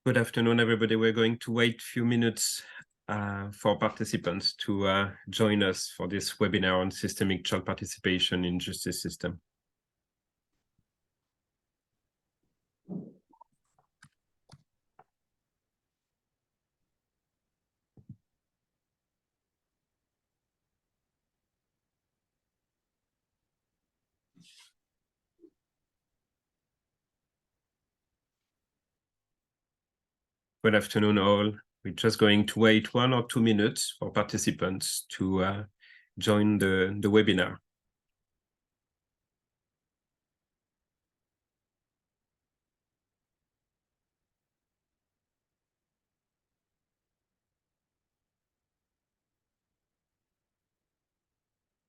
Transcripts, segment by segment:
Good afternoon, everybody. We're going to wait a few minutes for participants to join us for this webinar on systemic child participation in justice system. Good afternoon, all. We're just going to wait 1 or 2 minutes for participants to join the webinar.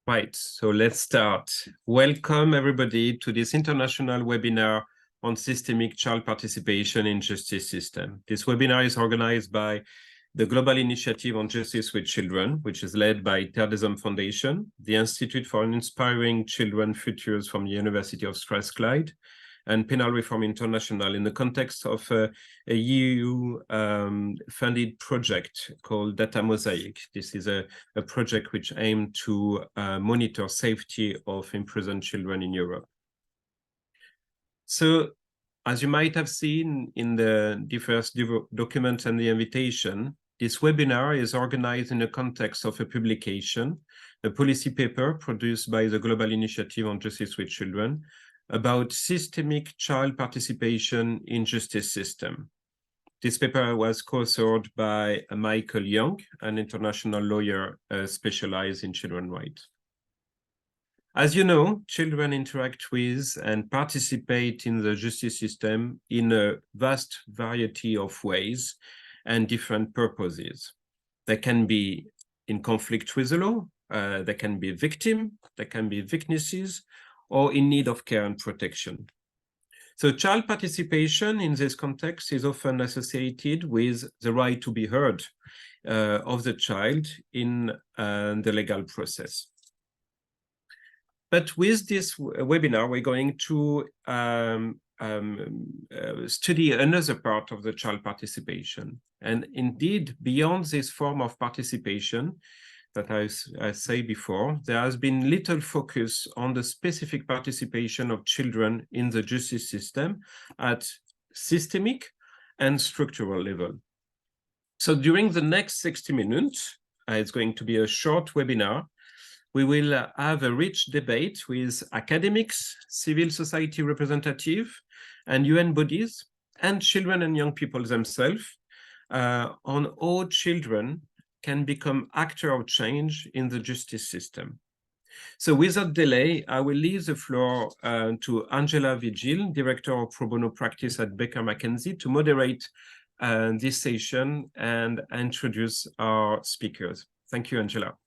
Right, so let's start. Welcome, everybody, to this international webinar on systemic child participation in justice system. This webinar is organized by the Global Initiative on Justice with Children, which is led by Terre des Hommes Foundation, the Institute for Inspiring Children Futures from the University of Strathclyde, and Penal Reform International in the context of a EU-funded project called Data Mosaic. This is a project which aimed to monitor safety of imprisoned children in Europe. So, as you might have seen in the first document and the invitation, this webinar is organized in the context of a publication, a policy paper produced by the Global Initiative on Justice with Children, about systemic child participation in justice system. This paper was co-authored by Michael Young, an international lawyer specialized in children's rights. As you know, children interact with and participate in the justice system in a vast variety of ways and different purposes. They can be in conflict with the law, they can be victims, they can be witnesses, or in need of care and protection. So child participation in this context is often associated with the right to be heard of the child in the legal process. But with this webinar, we're going to study another part of the child participation. And indeed, beyond this form of participation, that I say before, there has been little focus on the specific participation of children in the justice system at systemic and structural level. So during the next 60 minutes, it's going to be a short webinar. We will have a rich debate with academics, civil society representatives, and UN bodies, and children and young people themselves on how children can become actors of change in the justice system. So without delay, I will leave the floor to Angela Vigil, Director of Pro Bono Practice at Baker McKenzie, to moderate this session and introduce our speakers. Thank you, Angela.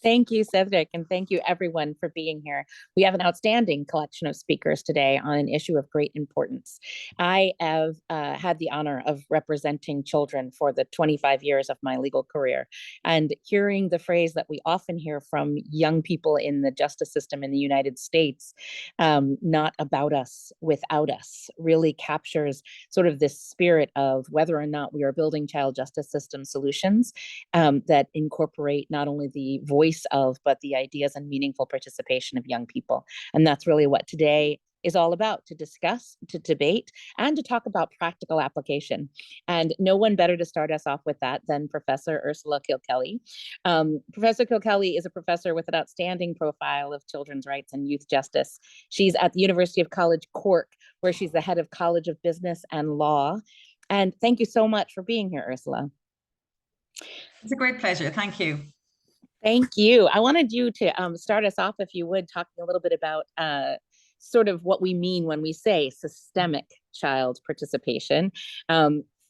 Thank you, Cedric, and thank you everyone for being here. We have an outstanding collection of speakers today on an issue of great importance. I have had the honor of representing children for the 25 years of my legal career, and hearing the phrase that we often hear from young people in the justice system in the United States, not about us, without us, really captures sort of this spirit of whether or not we are building child justice system solutions that incorporate not only the voice of, but the ideas and meaningful participation of young people. And that's really what today is all about, to discuss, to debate, and to talk about practical application. And no one better to start us off with that than Professor Ursula Kilkelly. Professor Kilkelly is a professor with an outstanding profile of children's rights and youth justice. She's at the University of College Cork, where she's the head of College of Business and Law. And thank you so much for being here, Ursula. It's a great pleasure. Thank you. Thank you. I wanted you to start us off, if you would, talking a little bit about sort of what we mean when we say systemic child participation.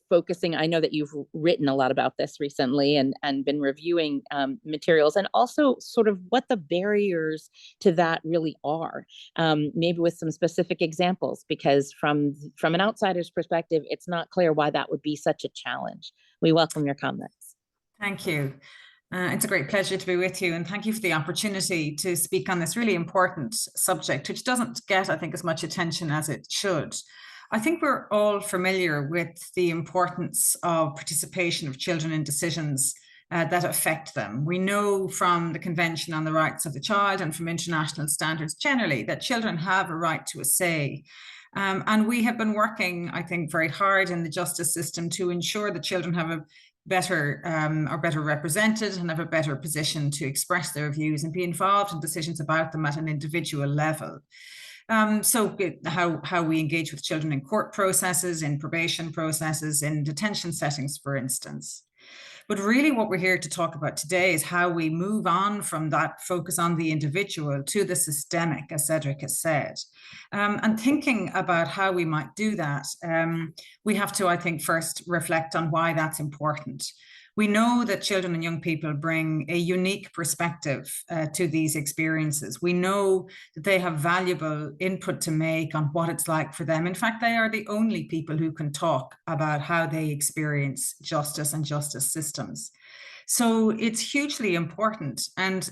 Focusing, I know that you've written a lot about this recently and been reviewing materials, and also sort of what the barriers to that really are, maybe with some specific examples, because from an outsider's perspective, it's not clear why that would be such a challenge. We welcome your comments. Thank you. It's a great pleasure to be with you, and thank you for the opportunity to speak on this really important subject, which doesn't get, I think, as much attention as it should. I think we're all familiar with the importance of participation of children in decisions that affect them. We know from the Convention on the Rights of the Child and from international standards generally that children have a right to a say. And we have been working, I think, very hard in the justice system to ensure that children have a better are better represented and have a better position to express their views and be involved in decisions about them at an individual level. So how we engage with children in court processes, in probation processes, in detention settings, for instance. But really what we're here to talk about today is how we move on from that focus on the individual to the systemic, as Cedric has said. And thinking about how we might do that, we have to, I think, first reflect on why that's important. We know that children and young people bring a unique perspective to these experiences. We know that they have valuable input to make on what it's like for them. In fact, they are the only people who can talk about how they experience justice and justice systems. So it's hugely important and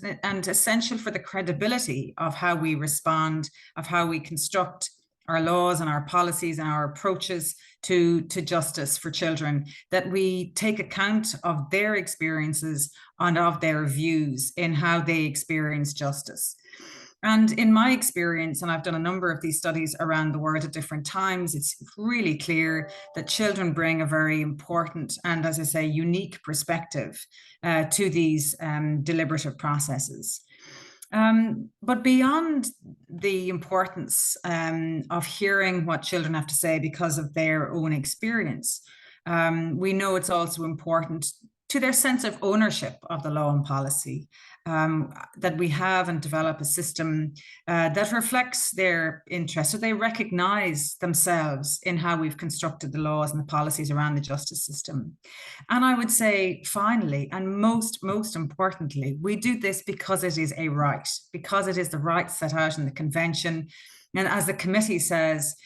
essential for the credibility of how we respond, of how we construct our laws and our policies and our approaches to justice for children, that we take account of their experiences and of their views in how they experience justice. And in my experience, and I've done a number of these studies around the world at different times, it's really clear that children bring a very important and, as I say, unique perspective to these deliberative processes. But beyond the importance of hearing what children have to say because of their own experience, we know it's also important to their sense of ownership of the law and policy, that we have and develop a system that reflects their interests, so they recognize themselves in how we've constructed the laws and the policies around the justice system. And I would say, finally, and most importantly, we do this because it is a right, because it is the right set out in the Convention. And as the committee says,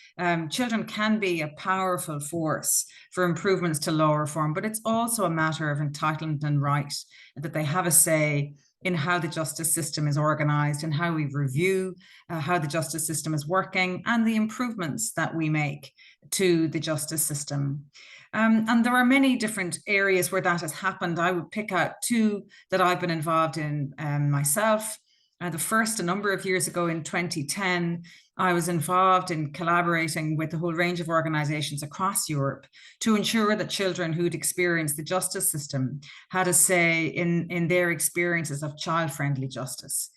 children can be a powerful force for improvements to law reform, but it's also a matter of entitlement and right, that they have a say in how the justice system is organized and how we review how the justice system is working and the improvements that we make to the justice system. And there are many different areas where that has happened. I would pick out two that I've been involved in myself. The first, a number of years ago in 2010, I was involved in collaborating with a whole range of organizations across Europe to ensure that children who'd experienced the justice system had a say in their experiences of child-friendly justice.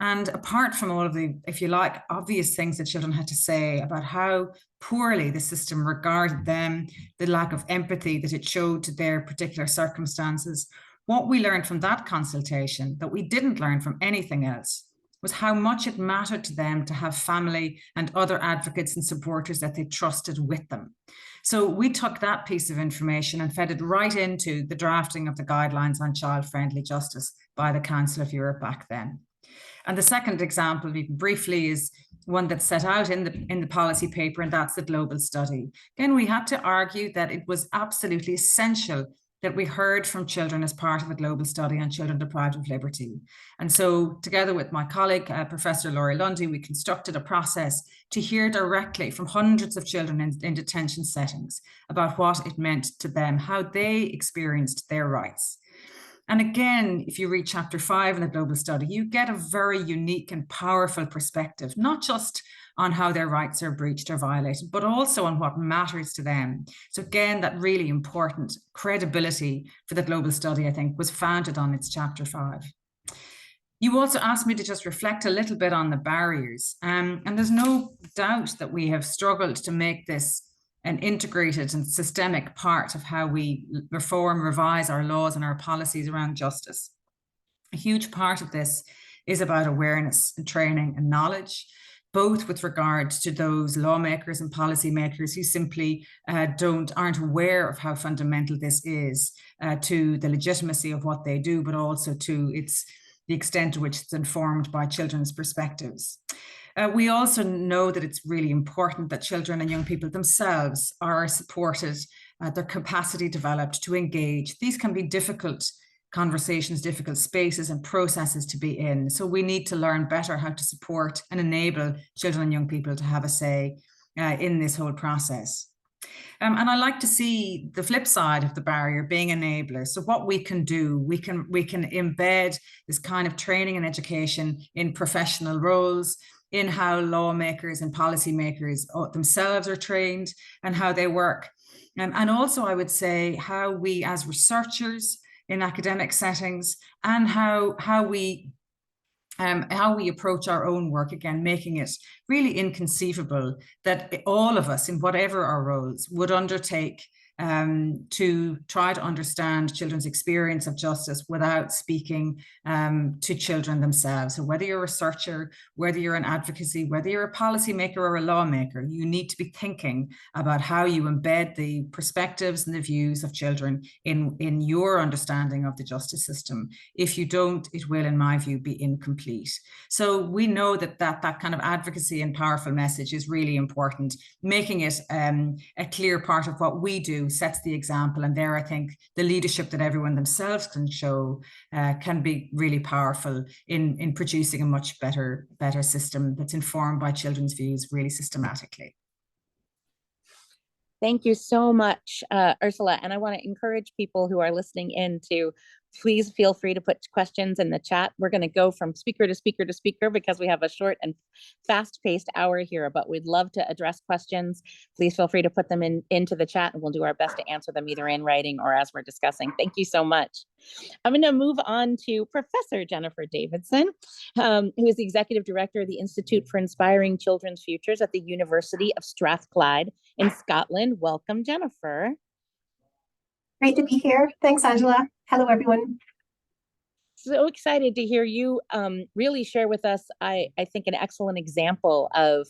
And apart from all of the, if you like, obvious things that children had to say about how poorly the system regarded them, the lack of empathy that it showed to their particular circumstances, what we learned from that consultation that we didn't learn from anything else was how much it mattered to them to have family and other advocates and supporters that they trusted with them. So we took that piece of information and fed it right into the drafting of the guidelines on child-friendly justice by the Council of Europe back then. And the second example, briefly, is one that's set out in the policy paper, and that's the global study. Again, we had to argue that it was absolutely essential that we heard from children as part of a global study on children deprived of liberty. And so together with my colleague, Professor Laurie Lundy, we constructed a process to hear directly from hundreds of children in detention settings about what it meant to them, how they experienced their rights. And again, if you read chapter 5 in the global study, you get a very unique and powerful perspective, not just on how their rights are breached or violated, but also on what matters to them. So again, that really important credibility for the global study, I think, was founded on its chapter 5. You also asked me to just reflect a little bit on the barriers. And there's no doubt that we have struggled to make this an integrated and systemic part of how we reform, revise our laws and our policies around justice. A huge part of this is about awareness and training and knowledge, both with regard to those lawmakers and policymakers who simply aren't aware of how fundamental this is to the legitimacy of what they do, but also to the extent to which it's informed by children's perspectives. We also know that it's really important that children and young people themselves are supported, their capacity developed to engage. These can be difficult conversations, difficult spaces and processes to be in. So we need to learn better how to support and enable children and young people to have a say in this whole process. And I like to see the flip side of the barrier being enablers. So what we can do, we can embed this kind of training and education in professional roles, in how lawmakers and policymakers themselves are trained and how they work. And also, I would say, how we as researchers in academic settings, and how we approach our own work, again, making it really inconceivable that all of us, in whatever our roles, would undertake to try to understand children's experience of justice without speaking to children themselves. So whether you're a researcher, whether you're an advocacy, whether you're a policymaker or a lawmaker, you need to be thinking about how you embed the perspectives and the views of children in your understanding of the justice system. If you don't, it will, in my view, be incomplete. So we know that kind of advocacy and powerful message is really important. Making it a clear part of what we do sets the example, and there I think the leadership that everyone themselves can show can be really powerful in producing a much better system that's informed by children's views really systematically. Thank you so much, Ursula. And I want to encourage people who are listening in to please feel free to put questions in the chat. We're going to go from speaker to speaker to speaker because we have a short and fast-paced hour here, but we'd love to address questions. Please feel free to put them into the chat, and we'll do our best to answer them either in writing or as we're discussing. Thank you so much. I'm going to move on to Professor Jennifer Davidson, who is the Executive Director of the Institute for Inspiring Children's Futures at the University of Strathclyde in Scotland. Welcome, Jennifer. Great to be here. Thanks, Angela. Hello, everyone. So excited to hear you really share with us, I think, an excellent example of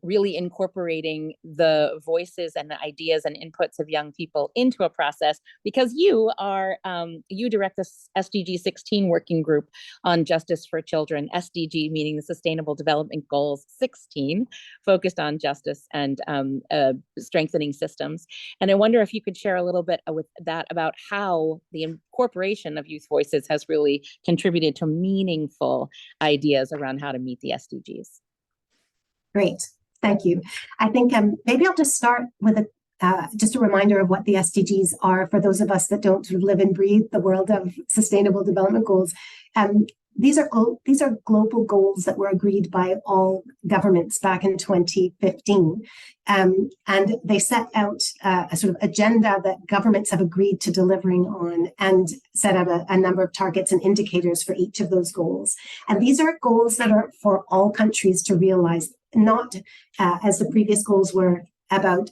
really incorporating the voices and the ideas and inputs of young people into a process, because you direct the SDG 16 working group on justice for children, SDG meaning the Sustainable Development Goals 16, focused on justice and strengthening systems. And I wonder if you could share a little bit with that about how the incorporation of youth voices has really contributed to meaningful ideas around how to meet the SDGs. Great, thank you. I think maybe I'll just start with just a reminder of what the SDGs are for those of us that don't sort of live and breathe the world of Sustainable Development Goals. These are global goals that were agreed by all governments back in 2015. And they set out a sort of agenda that governments have agreed to delivering on, and set out a number of targets and indicators for each of those goals. And these are goals that are for all countries to realize, not as the previous goals were about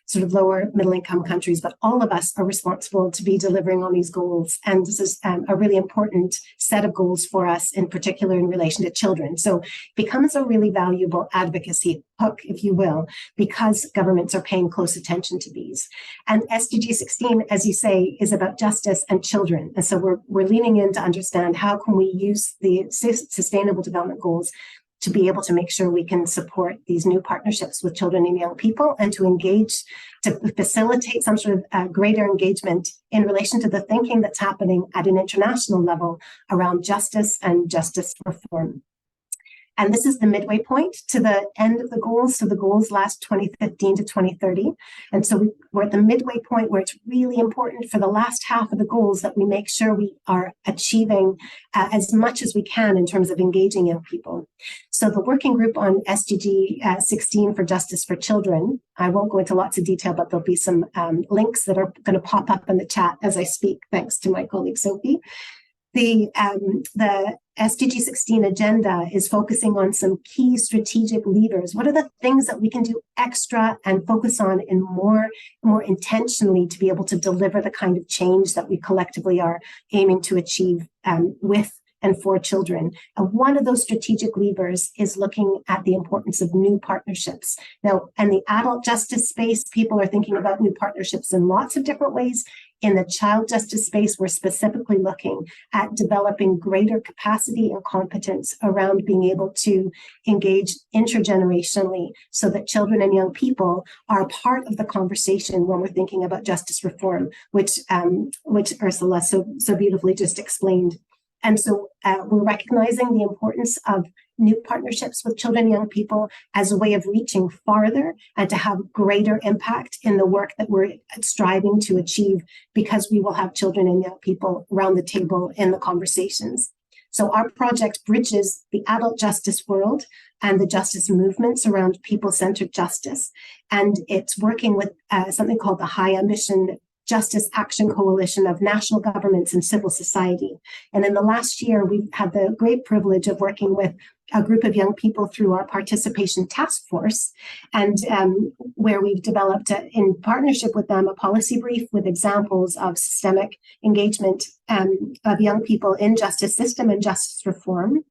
sort of lower middle income countries, but all of us are responsible to be delivering on these goals. And this is a really important set of goals for us, in particular in relation to children. So it becomes a really valuable advocacy hook, if you will, because governments are paying close attention to these. And SDG 16, as you say, is about justice and children. And so we're leaning in to understand how can we use the Sustainable Development Goals to be able to make sure we can support these new partnerships with children and young people, and to engage, to facilitate some sort of greater engagement in relation to the thinking that's happening at an international level around justice and justice reform. And this is the midway point to the end of the goals. So the goals last 2015 to 2030. And so we're at the midway point where it's really important for the last half of the goals that we make sure we are achieving as much as we can in terms of engaging young people. So the working group on SDG 16 for Justice for Children, I won't go into lots of detail, but there'll be some links that are going to pop up in the chat as I speak, thanks to my colleague Sophie. The SDG 16 agenda is focusing on some key strategic levers. What are the things that we can do extra and focus on in more intentionally to be able to deliver the kind of change that we collectively are aiming to achieve with and for children? And one of those strategic levers is looking at the importance of new partnerships. Now, in the adult justice space, people are thinking about new partnerships in lots of different ways. In the child justice space, we're specifically looking at developing greater capacity and competence around being able to engage intergenerationally so that children and young people are part of the conversation when we're thinking about justice reform, which Ursula so beautifully just explained. And so we're recognizing the importance of new partnerships with children and young people as a way of reaching farther and to have greater impact in the work that we're striving to achieve, because we will have children and young people around the table in the conversations. So our project bridges the adult justice world and the justice movements around people-centered justice. And it's working with something called the High Ambition Justice Action Coalition of national governments and civil society. And in the last year, we've had the great privilege of working with a group of young people through our participation task force, and where we've developed, in partnership with them, a policy brief with examples of systemic engagement of young people in justice system and justice reform.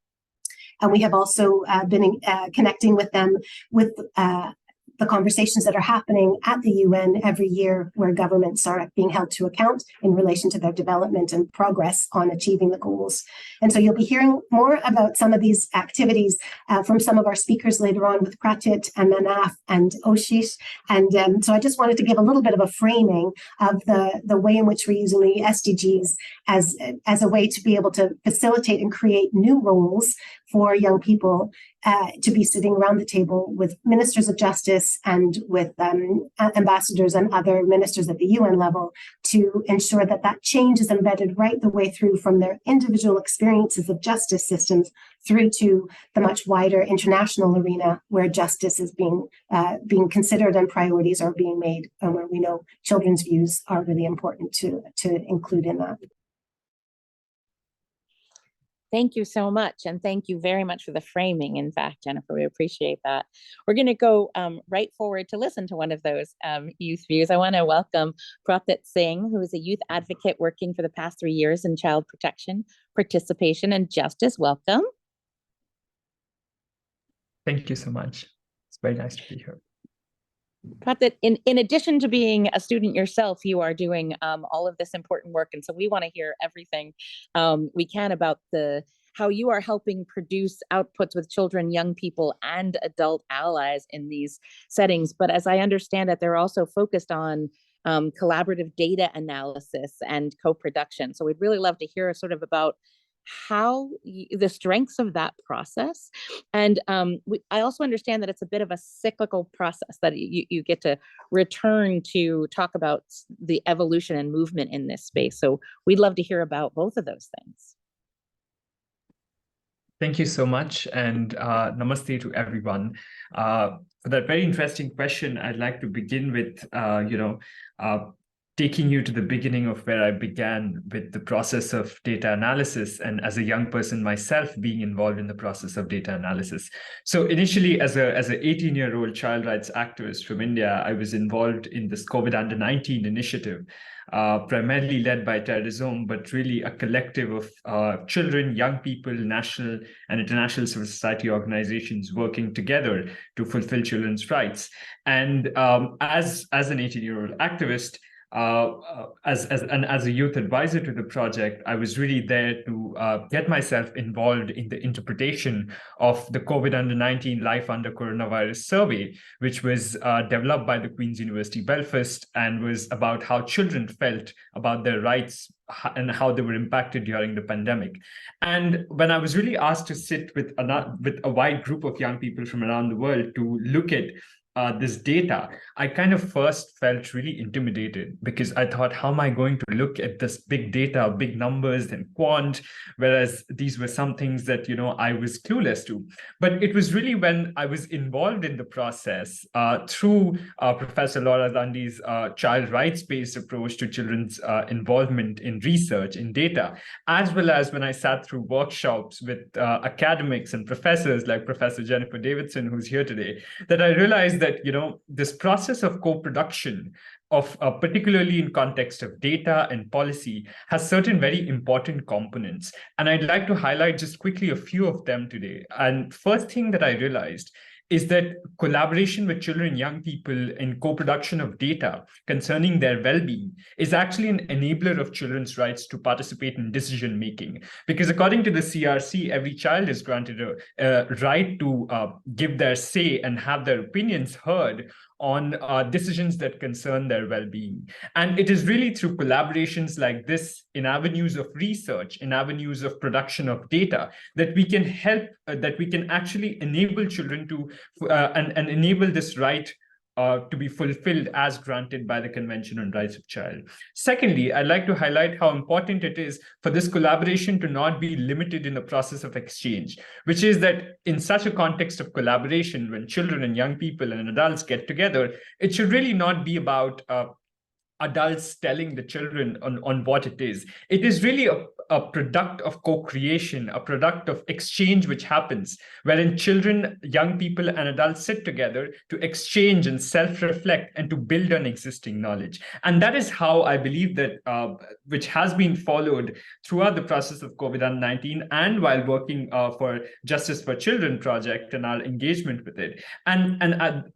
And we have also been connecting with them with the conversations that are happening at the UN every year, where governments are being held to account in relation to their development and progress on achieving the goals. And so you'll be hearing more about some of these activities from some of our speakers later on, with Pratit and Manaf and Oshish. And so I just wanted to give a little bit of a framing of the way in which we're using the SDGs as a way to be able to facilitate and create new roles for young people to be sitting around the table with ministers of justice and with ambassadors and other ministers at the UN level, to ensure that that change is embedded right the way through from their individual experiences of justice systems through to the much wider international arena, where justice is being considered and priorities are being made, and where we know children's views are really important to include in that. Thank you so much. And thank you very much for the framing. In fact, Jennifer, we appreciate that. We're going to go right forward to listen to one of those youth views. I want to welcome Pratit Singh, who is a youth advocate working for the past 3 years in child protection, participation, and justice. Welcome. Thank you so much. It's very nice to be here. Pratit, in addition to being a student yourself, you are doing all of this important work. And so we want to hear everything we can about how you are helping produce outputs with children, young people, and adult allies in these settings. But as I understand it, they're also focused on collaborative data analysis and co-production. So we'd really love to hear sort of about how the strengths of that process. And I also understand that it's a bit of a cyclical process, that you get to return to talk about the evolution and movement in this space. So we'd love to hear about both of those things. Thank you so much, and namaste to everyone. For that very interesting question, I'd like to begin with, taking you to the beginning of where I began with the process of data analysis, and as a young person myself being involved in the process of data analysis. So initially, as an 18-year-old child rights activist from India, I was involved in this COVID under-19 initiative, primarily led by Terrorism, but really a collective of children, young people, national and international civil society organizations working together to fulfill children's rights. And as an 18-year-old activist, as a youth advisor to the project, I was really there to get myself involved in the interpretation of the COVID under-19 Life Under Coronavirus survey, which was developed by the Queen's University Belfast, and was about how children felt about their rights and how they were impacted during the pandemic. And when I was really asked to sit with a wide group of young people from around the world to look at this data, I kind of first felt really intimidated, because I thought, how am I going to look at this big data, big numbers and quant, whereas these were some things that, I was clueless to. But it was really when I was involved in the process through Professor Laura Lundy's child rights-based approach to children's involvement in research, in data, as well as when I sat through workshops with academics and professors like Professor Jennifer Davidson, who's here today, that I realized that this process of co-production of particularly in context of data and policy has certain very important components. And I'd like to highlight just quickly a few of them today. And first thing that I realized is that collaboration with children and young people in co-production of data concerning their well-being is actually an enabler of children's rights to participate in decision-making. Because according to the CRC, every child is granted a right to give their say and have their opinions heard on decisions that concern their well-being. And it is really through collaborations like this in avenues of research, in avenues of production of data, that we can help, that we can actually enable children to, and enable this right to be fulfilled as granted by the Convention on Rights of Child. Secondly, I'd like to highlight how important it is for this collaboration to not be limited in the process of exchange, which is that in such a context of collaboration, when children and young people and adults get together, it should really not be about adults telling the children on what it is. It is really a product of co-creation, a product of exchange which happens, wherein children, young people, and adults sit together to exchange and self-reflect and to build on existing knowledge. And that is how I believe that, which has been followed throughout the process of COVID-19 and while working for Justice for Children project and our engagement with it. And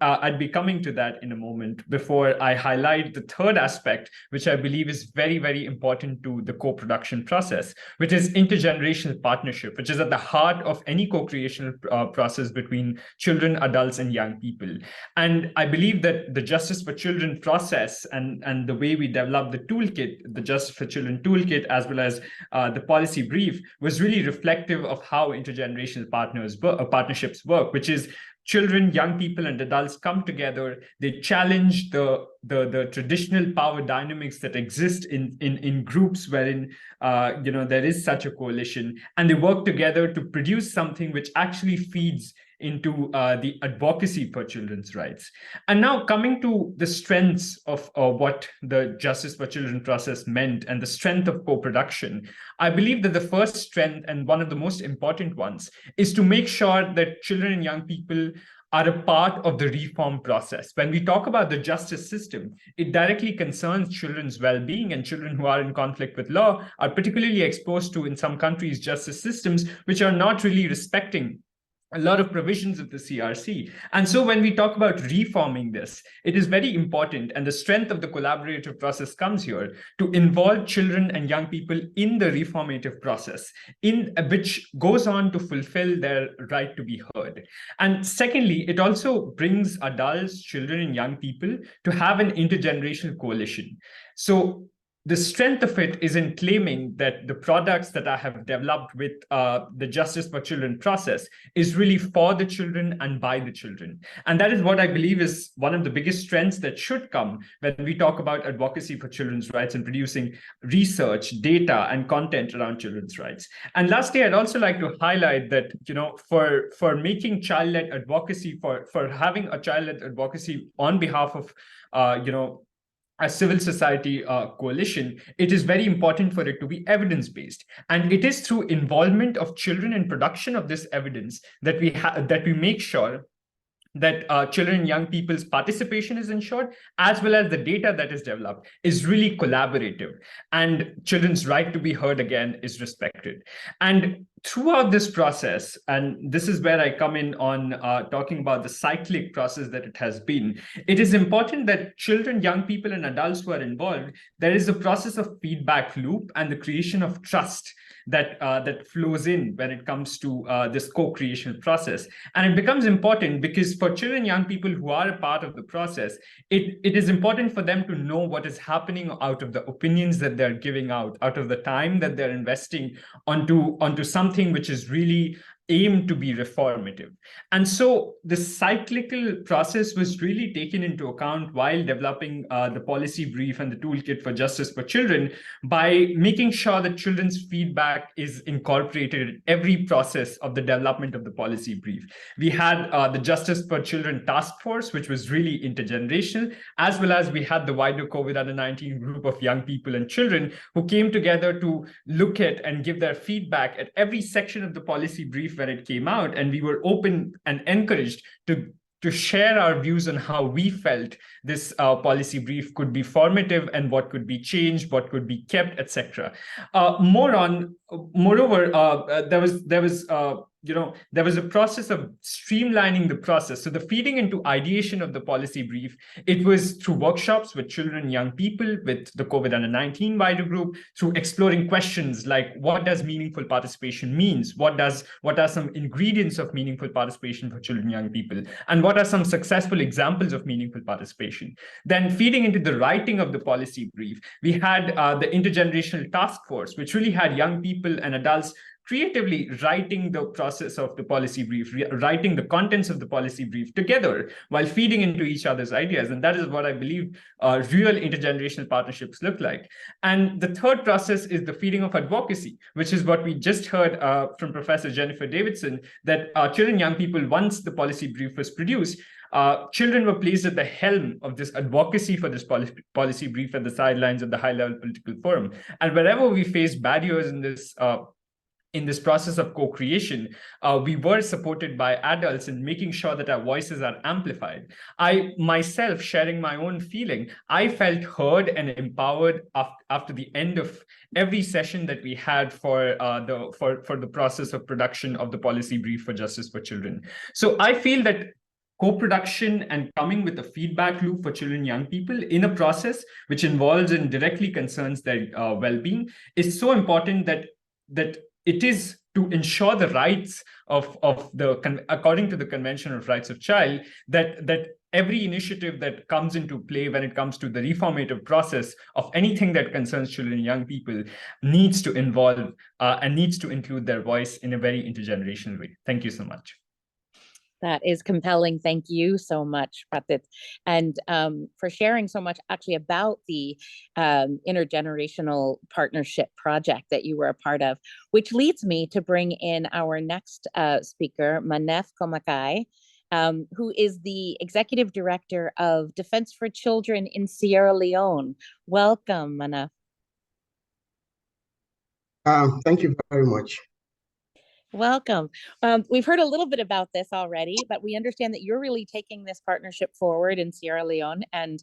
I'd be coming to that in a moment before I highlight the third aspect, which I believe is very, very important to the co-production process, which is intergenerational partnership, which is at the heart of any co-creational process between children, adults, and young people. And I believe that the Justice for Children process and the way we developed the toolkit, the Justice for Children toolkit, as well as the policy brief, was really reflective of how intergenerational partnerships work, which is children, young people, and adults come together. They challenge the traditional power dynamics that exist in groups wherein there is such a coalition, and they work together to produce something which actually feeds into the advocacy for children's rights. And now coming to the strengths of what the Justice for Children process meant and the strength of co-production, I believe that the first strength, and one of the most important ones, is to make sure that children and young people are a part of the reform process. When we talk about the justice system, it directly concerns children's well-being, and children who are in conflict with law are particularly exposed to, in some countries, justice systems which are not really respecting a lot of provisions of the CRC. And so when we talk about reforming this, it is very important, and the strength of the collaborative process comes here, to involve children and young people in the reformative process, in which goes on to fulfill their right to be heard. And secondly, it also brings adults, children, and young people to have an intergenerational coalition. So the strength of it is in claiming that the products that I have developed with the Justice for Children process is really for the children and by the children. And that is what I believe is one of the biggest strengths that should come when we talk about advocacy for children's rights and producing research, data, and content around children's rights. And lastly, I'd also like to highlight that, for making child-led advocacy, for having a child-led advocacy on behalf of, a civil society coalition, it is very important for it to be evidence-based. And it is through involvement of children in production of this evidence that we make sure that children and young people's participation is ensured, as well as the data that is developed is really collaborative, and children's right to be heard again is respected. And throughout this process, and this is where I come in on talking about the cyclic process that it has been, it is important that children, young people, and adults who are involved, there is a process of feedback loop and the creation of trust that flows in when it comes to this co-creation process. And it becomes important because for children and young people who are a part of the process, it is important for them to know what is happening out of the opinions that they're giving out of the time that they're investing onto something which is really aimed to be reformative. And so the cyclical process was really taken into account while developing the policy brief and the toolkit for Justice for Children, by making sure that children's feedback is incorporated in every process of the development of the policy brief. We had the Justice for Children task force, which was really intergenerational, as well as we had the wider COVID-19 group of young people and children who came together to look at and give their feedback at every section of the policy brief when it came out, and we were open and encouraged to share our views on how we felt this policy brief could be formative and what could be changed, what could be kept, etc. More on moreover, there was a process of streamlining the process. So the feeding into ideation of the policy brief, it was through workshops with children and young people, with the COVID under 19 wider group, through exploring questions like, what does meaningful participation means? What are some ingredients of meaningful participation for children and young people? And what are some successful examples of meaningful participation? Then feeding into the writing of the policy brief, we had the intergenerational task force, which really had young people and adults creatively writing the process of the policy brief, writing the contents of the policy brief together while feeding into each other's ideas. And that is what I believe real intergenerational partnerships look like. And the third process is the feeding of advocacy, which is what we just heard from Professor Jennifer Davidson, that children and young people, once the policy brief was produced, children were placed at the helm of this advocacy for this policy brief at the sidelines of the high-level political forum. And wherever we faced barriers in this process of co-creation, we were supported by adults in making sure that our voices are amplified. I myself, sharing my own feeling, I felt heard and empowered after the end of every session that we had for the process of production of the policy brief for justice for children. So I feel that co-production and coming with a feedback loop for children and young people in a process which involves and directly concerns their well-being is so important that it is to ensure the rights according to the Convention of Rights of Child, that every initiative that comes into play when it comes to the reformative process of anything that concerns children and young people needs to involve and needs to include their voice in a very intergenerational way. Thank you so much. That is compelling. Thank you so much, Pratit, and for sharing so much actually about the intergenerational partnership project that you were a part of, which leads me to bring in our next speaker, Manef Komakai, who is the Executive Director of Defense for Children in Sierra Leone. Welcome, Manef. Thank you very much. Welcome. We've heard a little bit about this already, but we understand that you're really taking this partnership forward in Sierra Leone and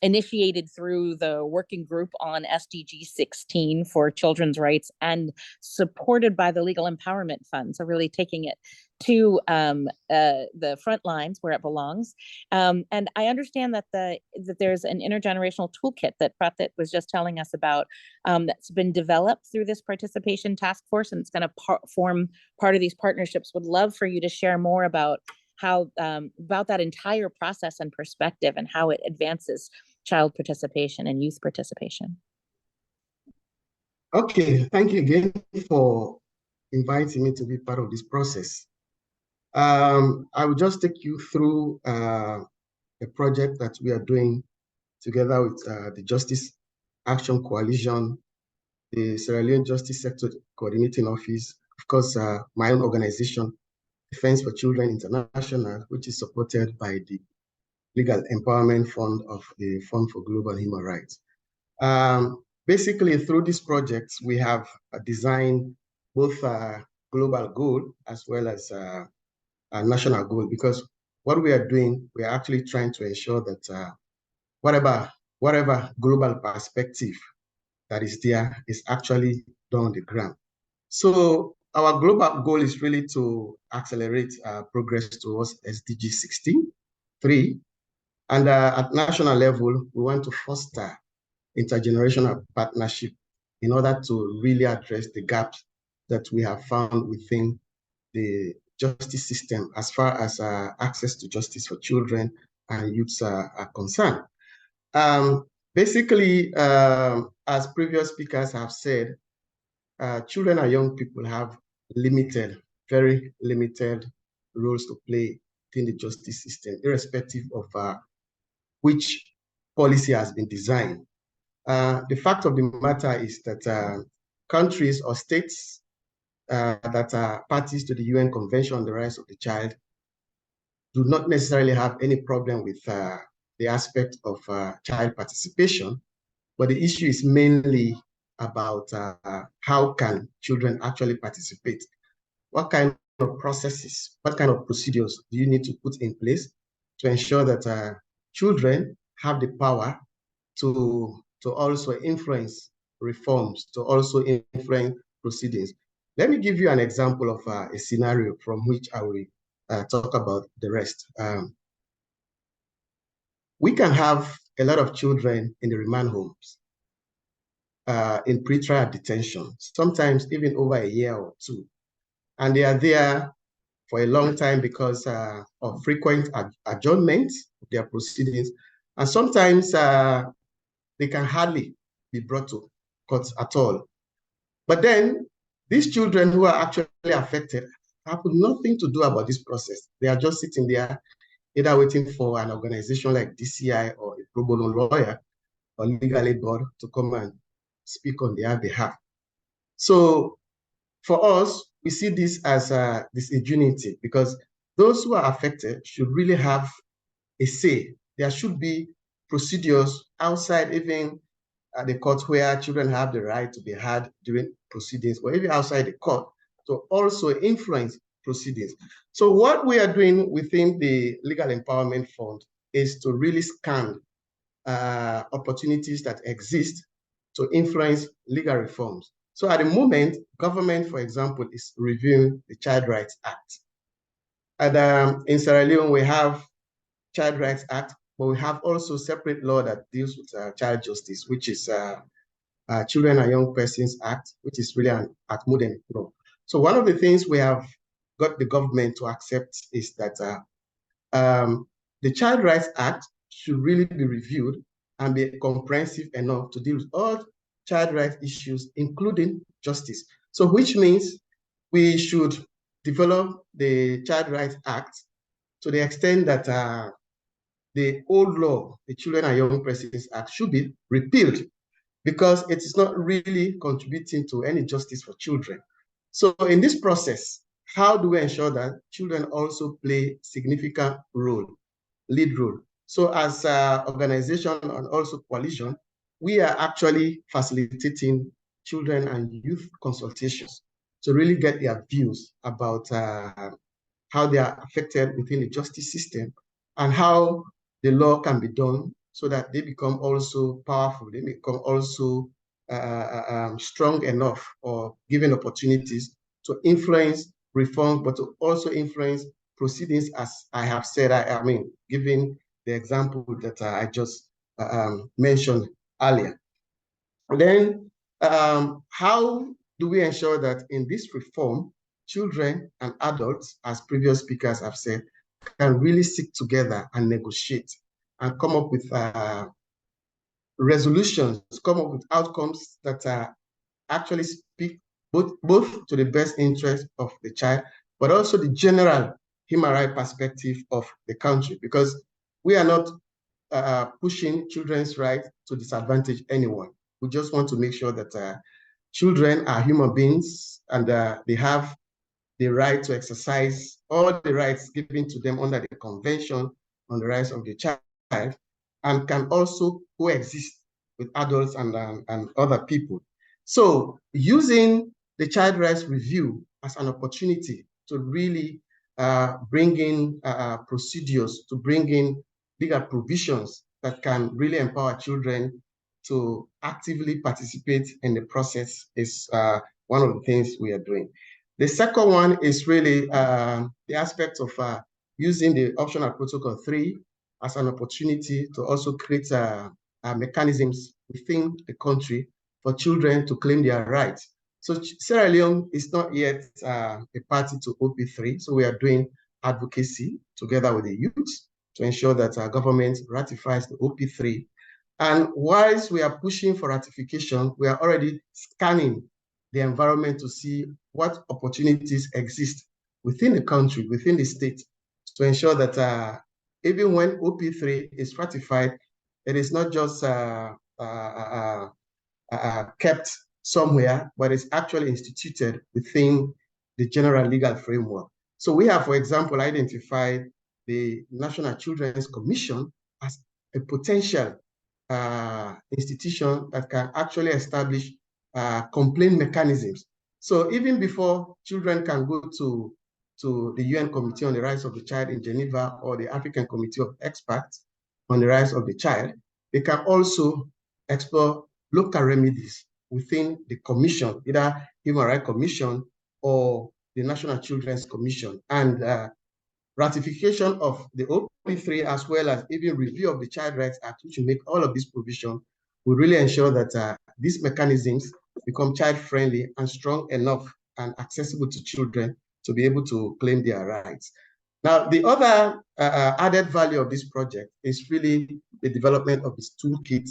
initiated through the working group on SDG 16 for children's rights and supported by the Legal Empowerment Fund. So really taking it to the front lines where it belongs. And I understand that that there's an intergenerational toolkit that Pratit was just telling us about that's been developed through this participation task force, and it's going to form part of these partnerships. Would love for you to share more about how about that entire process and perspective and how it advances child participation and youth participation. Okay, thank you again for inviting me to be part of this process. I will just take you through a project that we are doing together with the Justice Action Coalition, the Sierra Leone Justice Sector Coordinating Office, of course, my own organization, Defense for Children International, which is supported by the Legal Empowerment Fund of the Fund for Global Human Rights. Basically, through these projects, we have designed both a global goal as well as a national goal, because what we are doing, we are actually trying to ensure that whatever global perspective that is there is actually done on the ground. So our global goal is really to accelerate progress towards SDG 16.3. And at national level, we want to foster intergenerational partnership in order to really address the gaps that we have found within the justice system as far as access to justice for children and youths are concerned. Basically, as previous speakers have said, children and young people have very limited roles to play in the justice system, irrespective of which policy has been designed. The fact of the matter is that countries or states that are parties to the UN Convention on the Rights of the Child do not necessarily have any problem with the aspect of child participation, but the issue is mainly about how can children actually participate? What kind of processes, what kind of procedures do you need to put in place to ensure that children have the power to also influence reforms, to also influence proceedings. Let me give you an example of a scenario from which I will talk about the rest. We can have a lot of children in the remand homes, in pretrial detention, sometimes even over a year or two. And they are there for a long time because of frequent adjournments of their proceedings. And sometimes they can hardly be brought to court at all. But then these children who are actually affected have nothing to do about this process. They are just sitting there, either waiting for an organization like DCI or a pro bono lawyer or legal aid board to come and speak on their behalf. So for us, we see this as this impunity, because those who are affected should really have a say. There should be procedures outside even the court where children have the right to be heard during proceedings, or even outside the court to also influence proceedings. So what we are doing within the Legal Empowerment Fund is to really scan opportunities that exist to influence legal reforms. So at the moment, government, for example, is reviewing the Child Rights Act. And in Sierra Leone, we have Child Rights Act, but we have also separate law that deals with child justice, which is Children and Young Persons Act, which is really an modern law. So one of the things we have got the government to accept is that the Child Rights Act should really be reviewed and be comprehensive enough to deal with all child rights issues, including justice. So which means we should develop the Child Rights Act to the extent that the old law, the Children and Young Persons Act, should be repealed, because it is not really contributing to any justice for children. So in this process, how do we ensure that children also play significant role, lead role? So as an organization and also coalition, we are actually facilitating children and youth consultations to really get their views about how they are affected within the justice system and how the law can be done so that they become also powerful, they become also strong enough or given opportunities to influence reform, but to also influence proceedings, as I have said, I mean, giving the example that I just mentioned earlier. And then how do we ensure that in this reform, children and adults, as previous speakers have said, can really sit together and negotiate and come up with resolutions, come up with outcomes that actually speak both to the best interest of the child, but also the general human rights perspective of the country, because we are not pushing children's rights to disadvantage anyone. We just want to make sure that children are human beings and they have the right to exercise all the rights given to them under the Convention on the Rights of the Child, and can also coexist with adults and other people. So using the Child Rights Review as an opportunity to really bring in procedures, to bring in legal provisions that can really empower children to actively participate in the process is one of the things we are doing. The second one is really the aspect of using the optional protocol 3 as an opportunity to also create mechanisms within the country for children to claim their rights. So Sierra Leone is not yet a party to OP3, so we are doing advocacy together with the youth to ensure that our government ratifies the OP3. And whilst we are pushing for ratification, we are already scanning the environment to see what opportunities exist within the country, within the state, to ensure that even when OP3 is ratified, it is not just kept somewhere, but it's actually instituted within the general legal framework. So we have, for example, identified the National Children's Commission as a potential institution that can actually establish complaint mechanisms. So even before children can go to the UN Committee on the Rights of the Child in Geneva or the African Committee of Experts on the Rights of the Child, they can also explore local remedies within the commission, either Human Rights Commission or the National Children's Commission. And ratification of the OP3, as well as even review of the Child Rights Act, which will make all of this provision, will really ensure that these mechanisms become child-friendly and strong enough and accessible to children to be able to claim their rights. Now, the other added value of this project is really the development of this toolkit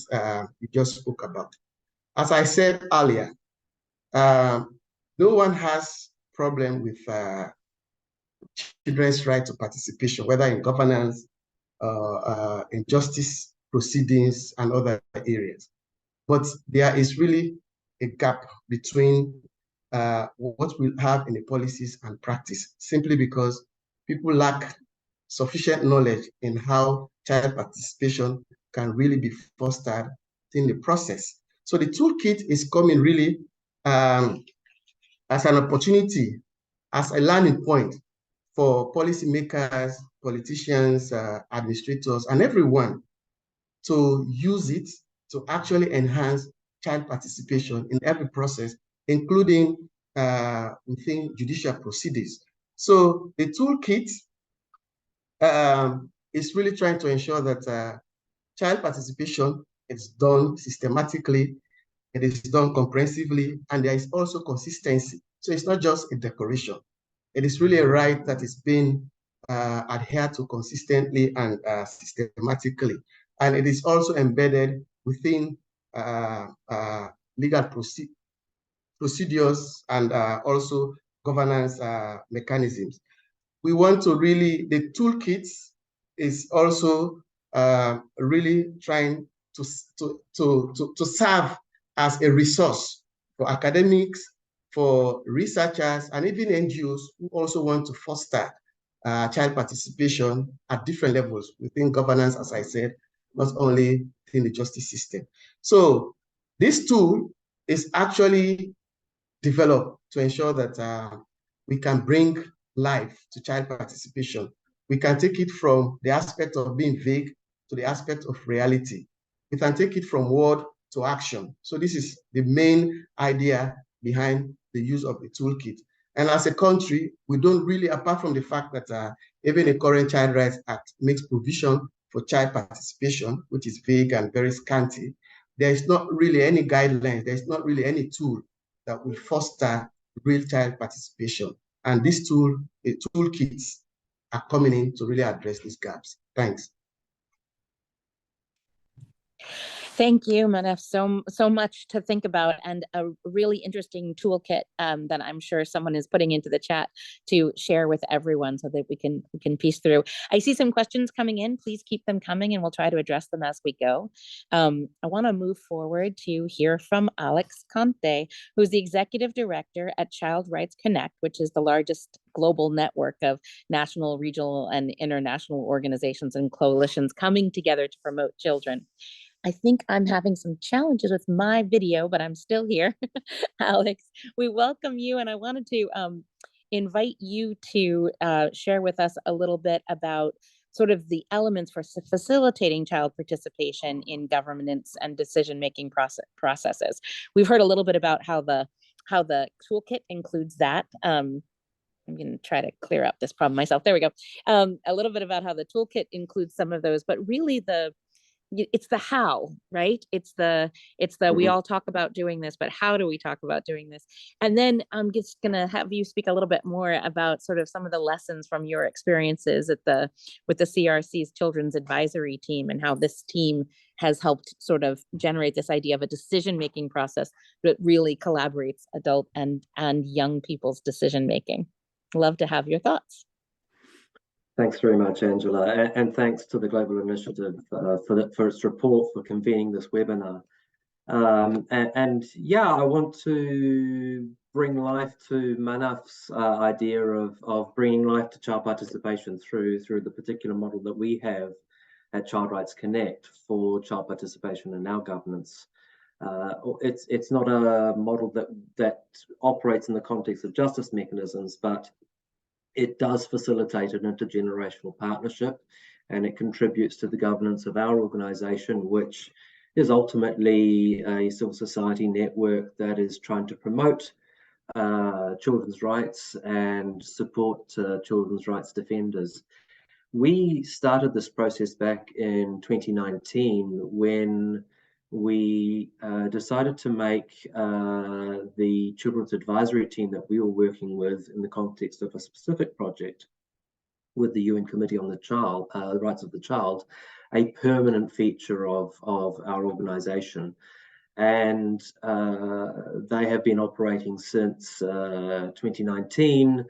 we just spoke about. As I said earlier, no one has problem with children's right to participation, whether in governance, in justice proceedings, and other areas. But there is really a gap between what we have in the policies and practice, simply because people lack sufficient knowledge in how child participation can really be fostered in the process. So the toolkit is coming really as an opportunity, as a learning point for policymakers, politicians, administrators, and everyone to use it to actually enhance child participation in every process, including within judicial proceedings. So the toolkit is really trying to ensure that child participation is done systematically, it is done comprehensively, and there is also consistency. So it's not just a decoration. It is really a right that is being adhered to consistently and systematically. And it is also embedded within legal procedures and also governance mechanisms. We want to really, the toolkit is also really trying to serve as a resource for academics, for researchers, and even NGOs who also want to foster child participation at different levels within governance, as I said, not only in the justice system. So this tool is actually developed to ensure that we can bring life to child participation. We can take it from the aspect of being vague to the aspect of reality. We can take it from word to action. So this is the main idea behind the use of the toolkit. And as a country, we don't really, apart from the fact that even the current Child Rights Act makes provision for child participation, which is vague and very scanty, there is not really any guidelines, there's not really any tool that will foster real child participation. And this tool, the toolkits, are coming in to really address these gaps. Thanks. Thank you, Manaf. So much to think about, and a really interesting toolkit that I'm sure someone is putting into the chat to share with everyone so that we can piece through. I see some questions coming in. Please keep them coming, and we'll try to address them as we go. I want to move forward to hear from Alex Conte, who's the executive director at Child Rights Connect, which is the largest global network of national, regional, and international organizations and coalitions coming together to promote children. I think I'm having some challenges with my video, but I'm still here. Alex, we welcome you, and I wanted to invite you to share with us a little bit about sort of the elements for facilitating child participation in governance and decision-making processes. We've heard a little bit about how the toolkit includes that. I'm going to try to clear up this problem myself. There we go. A little bit about how the toolkit includes some of those, but really it's the how, right? It's the we all talk about doing this, but how do we talk about doing this? And then I'm just gonna have you speak a little bit more about sort of some of the lessons from your experiences with the CRC's Children's Advisory Team, and how this team has helped sort of generate this idea of a decision-making process that really collaborates adult and young people's decision-making. Love to have your thoughts. Thanks very much, Angela, and thanks to the Global Initiative for its report for convening this webinar. And yeah, I want to bring life to Manaf's idea of bringing life to child participation through the particular model that we have at Child Rights Connect for child participation in our governance. It's not a model that operates in the context of justice mechanisms, but it does facilitate an intergenerational partnership, and it contributes to the governance of our organization, which is ultimately a civil society network that is trying to promote children's rights and support children's rights defenders. We started this process back in 2019 when we decided to make the children's advisory team that we were working with in the context of a specific project with the UN Committee on the Rights of the Child, a permanent feature of our organization. And they have been operating since 2019.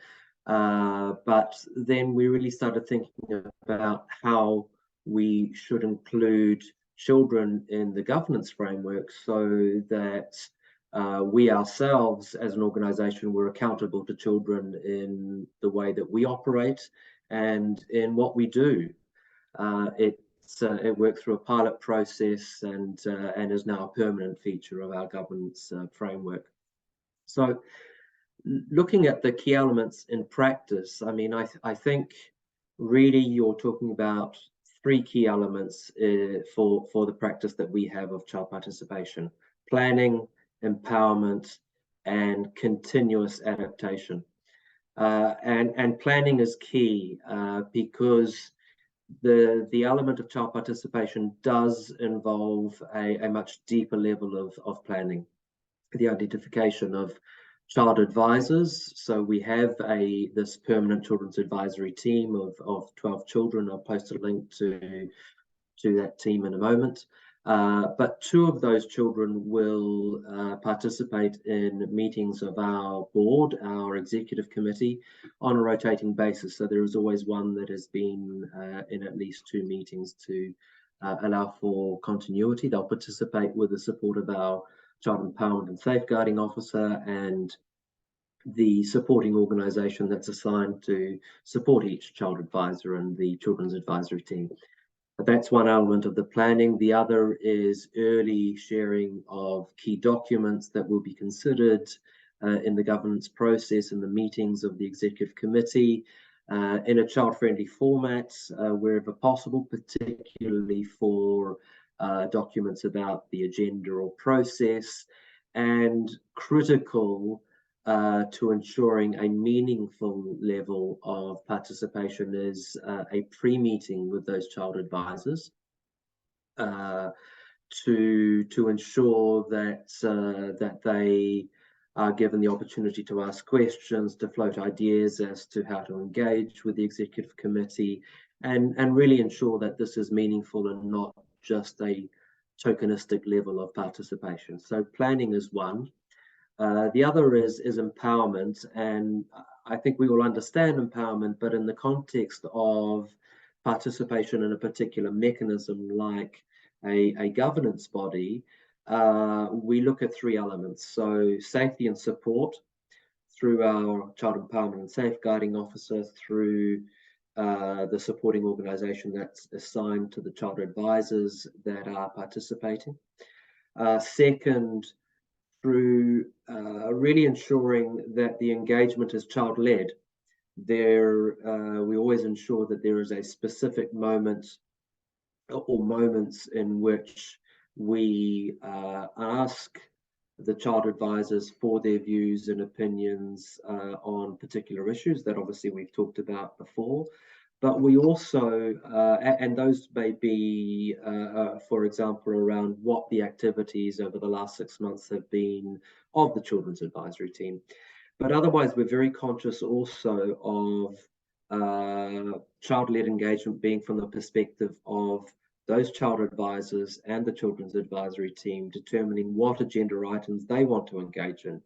But then we really started thinking about how we should include children in the governance framework so that we ourselves as an organization were accountable to children in the way that we operate and in what we do. It worked through a pilot process and is now a permanent feature of our governance framework. So looking at the key elements in practice, I mean, I think really you're talking about three key elements for the practice that we have of child participation: planning, empowerment, and continuous adaptation. And planning is key because the element of child participation does involve a much deeper level of planning. The identification of child advisors. So we have this permanent children's advisory team of 12 children. I'll post a link to that team in a moment. But 2 of those children will participate in meetings of our board, our executive committee, on a rotating basis. So there is always one that has been in at least 2 meetings to allow for continuity. They'll participate with the support of our Child Empowerment and Safeguarding Officer and the supporting organisation that's assigned to support each child advisor and the children's advisory team. But that's one element of the planning. The other is early sharing of key documents that will be considered in the governance process and the meetings of the executive committee in a child-friendly format wherever possible, particularly for documents about the agenda or process, and critical to ensuring a meaningful level of participation is a pre-meeting with those child advisors to ensure that they are given the opportunity to ask questions, to float ideas as to how to engage with the executive committee, and really ensure that this is meaningful and not just a tokenistic level of participation. So planning is one. The other is empowerment, and I think we all understand empowerment, but in the context of participation in a particular mechanism like a governance body, we look at 3 elements. So safety and support through our Child Empowerment and Safeguarding Officer, through the supporting organisation that's assigned to the child advisors that are participating. Second, through really ensuring that the engagement is child-led. We always ensure that there is a specific moment or moments in which we ask the child advisors for their views and opinions on particular issues that obviously we've talked about before. But we also, and those may be, for example, around what the activities over the last 6 months have been of the Children's Advisory Team. But otherwise, we're very conscious also of child-led engagement being from the perspective of those child advisors and the Children's Advisory Team determining what agenda items they want to engage in.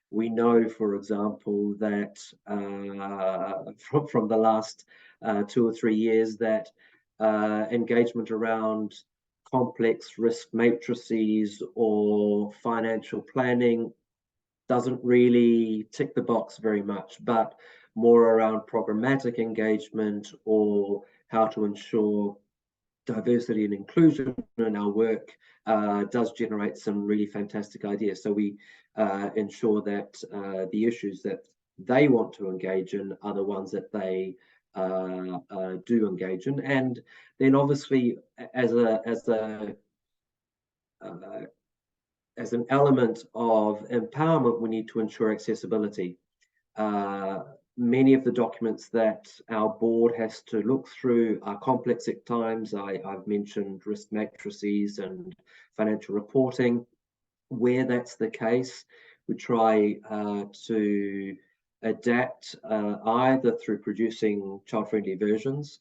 We know, for example, that from the last 2 or 3 years that engagement around complex risk matrices or financial planning doesn't really tick the box very much, but more around programmatic engagement or how to ensure diversity and inclusion in our work does generate some really fantastic ideas. So we ensure that the issues that they want to engage in are the ones that they do engage in. And then obviously as a as an element of empowerment, we need to ensure accessibility. Many of the documents that our board has to look through are complex at times. I've mentioned risk matrices and financial reporting. Where that's the case, we try to adapt either through producing child-friendly versions.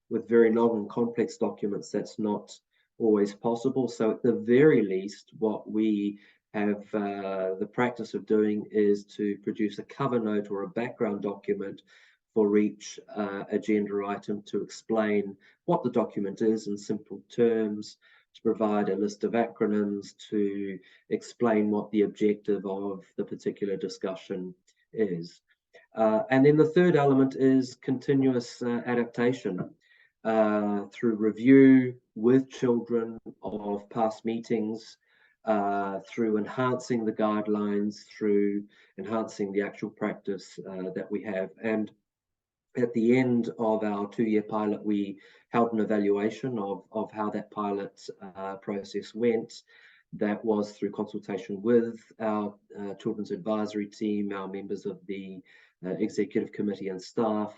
With very long and complex documents, that's not always possible. So at the very least, what we have the practice of doing is to produce a cover note or a background document for each agenda item to explain what the document is in simple terms, to provide a list of acronyms, to explain what the objective of the particular discussion is. And then the third element is continuous adaptation through review with children of past meetings, through enhancing the guidelines, through enhancing the actual practice that we have. And at the end of our 2-year pilot, we held an evaluation of how that pilot process went. That was through consultation with our children's advisory team, our members of the executive committee and staff.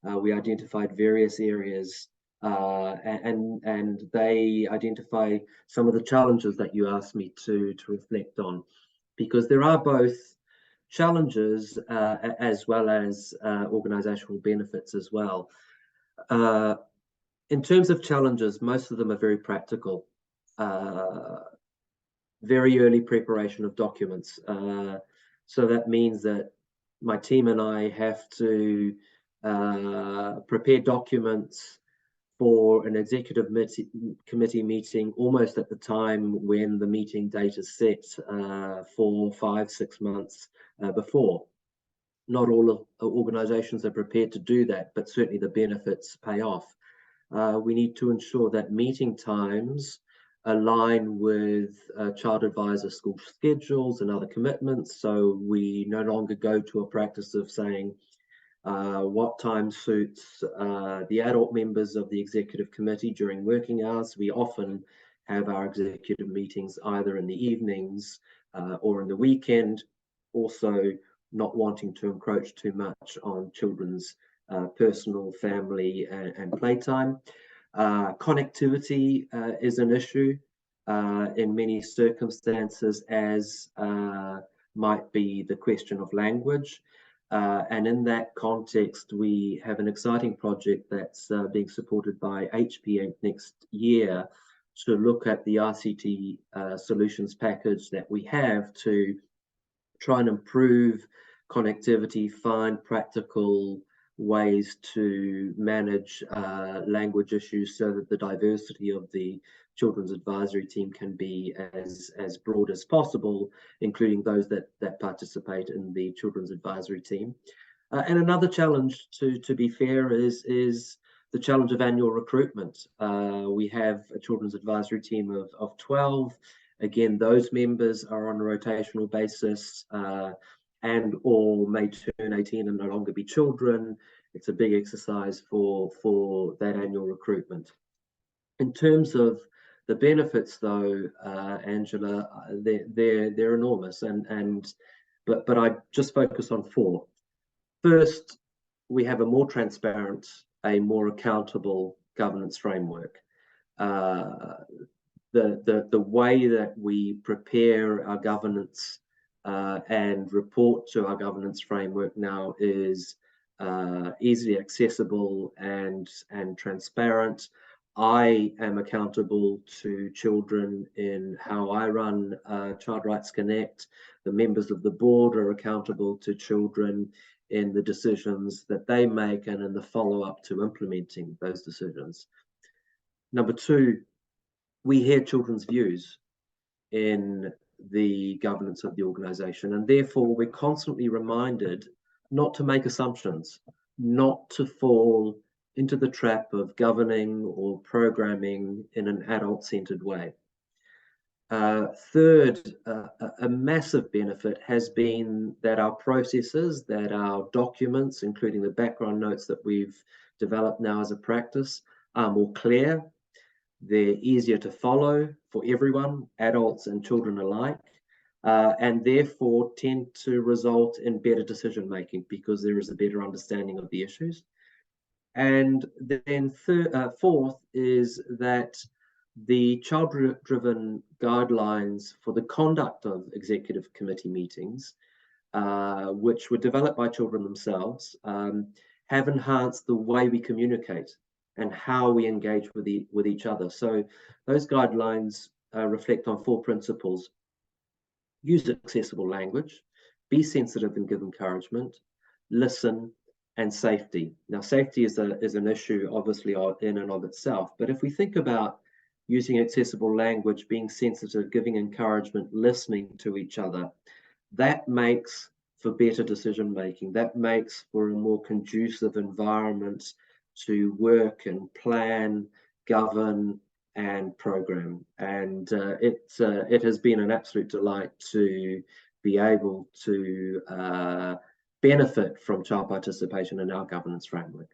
We identified various areas and they identify some of the challenges that you asked me to reflect on, because there are both challenges as well as organizational benefits as well. In terms of challenges, most of them are very practical. Very early preparation of documents. So that means that my team and I have to prepare documents for an executive committee meeting almost at the time when the meeting date is set, 4, 5, 6 months before. Not all of organizations are prepared to do that, but certainly the benefits pay off. We need to ensure that meeting times align with child advisor school schedules and other commitments, so we no longer go to a practice of saying what time suits the adult members of the executive committee during working hours. We often have our executive meetings either in the evenings or in the weekend, also not wanting to encroach too much on children's personal, family, and playtime. Connectivity is an issue in many circumstances, as might be the question of language. And in that context, we have an exciting project that's being supported by HPA next year to look at the RCT solutions package that we have to try and improve connectivity, find practical ways to manage language issues so that the diversity of the children's advisory team can be as broad as possible, including those that participate in the children's advisory team. And another challenge, to be fair, is the challenge of annual recruitment. We have a children's advisory team of 12. Again, those members are on a rotational basis and or may turn 18 and no longer be children. It's a big exercise for that annual recruitment. In terms of the benefits, though, Angela, they're enormous, but I just focus on 4. First, we have a more transparent, a more accountable governance framework. The way that we prepare our governance and report to our governance framework now is easily accessible and transparent. I am accountable to children in how I run Child Rights Connect. The members of the board are accountable to children in the decisions that they make and in the follow-up to implementing those decisions. Number 2, we hear children's views in the governance of the organization, and therefore we're constantly reminded not to make assumptions, not to fall into the trap of governing or programming in an adult-centered way. Third, a massive benefit has been that our processes, that our documents, including the background notes that we've developed now as a practice, are more clear. They're easier to follow for everyone, adults and children alike, and therefore tend to result in better decision making because there is a better understanding of the issues. And then fourth is that the child-driven guidelines for the conduct of executive committee meetings, which were developed by children themselves, have enhanced the way we communicate and how we engage with each other. So those guidelines reflect on 4 principles: use accessible language, be sensitive and give encouragement, listen, and safety. Now, safety is an issue, obviously, in and of itself. But if we think about using accessible language, being sensitive, giving encouragement, listening to each other, that makes for better decision making. That makes for a more conducive environment to work and plan, govern, and program. And it has been an absolute delight to be able to benefit from child participation in our governance framework.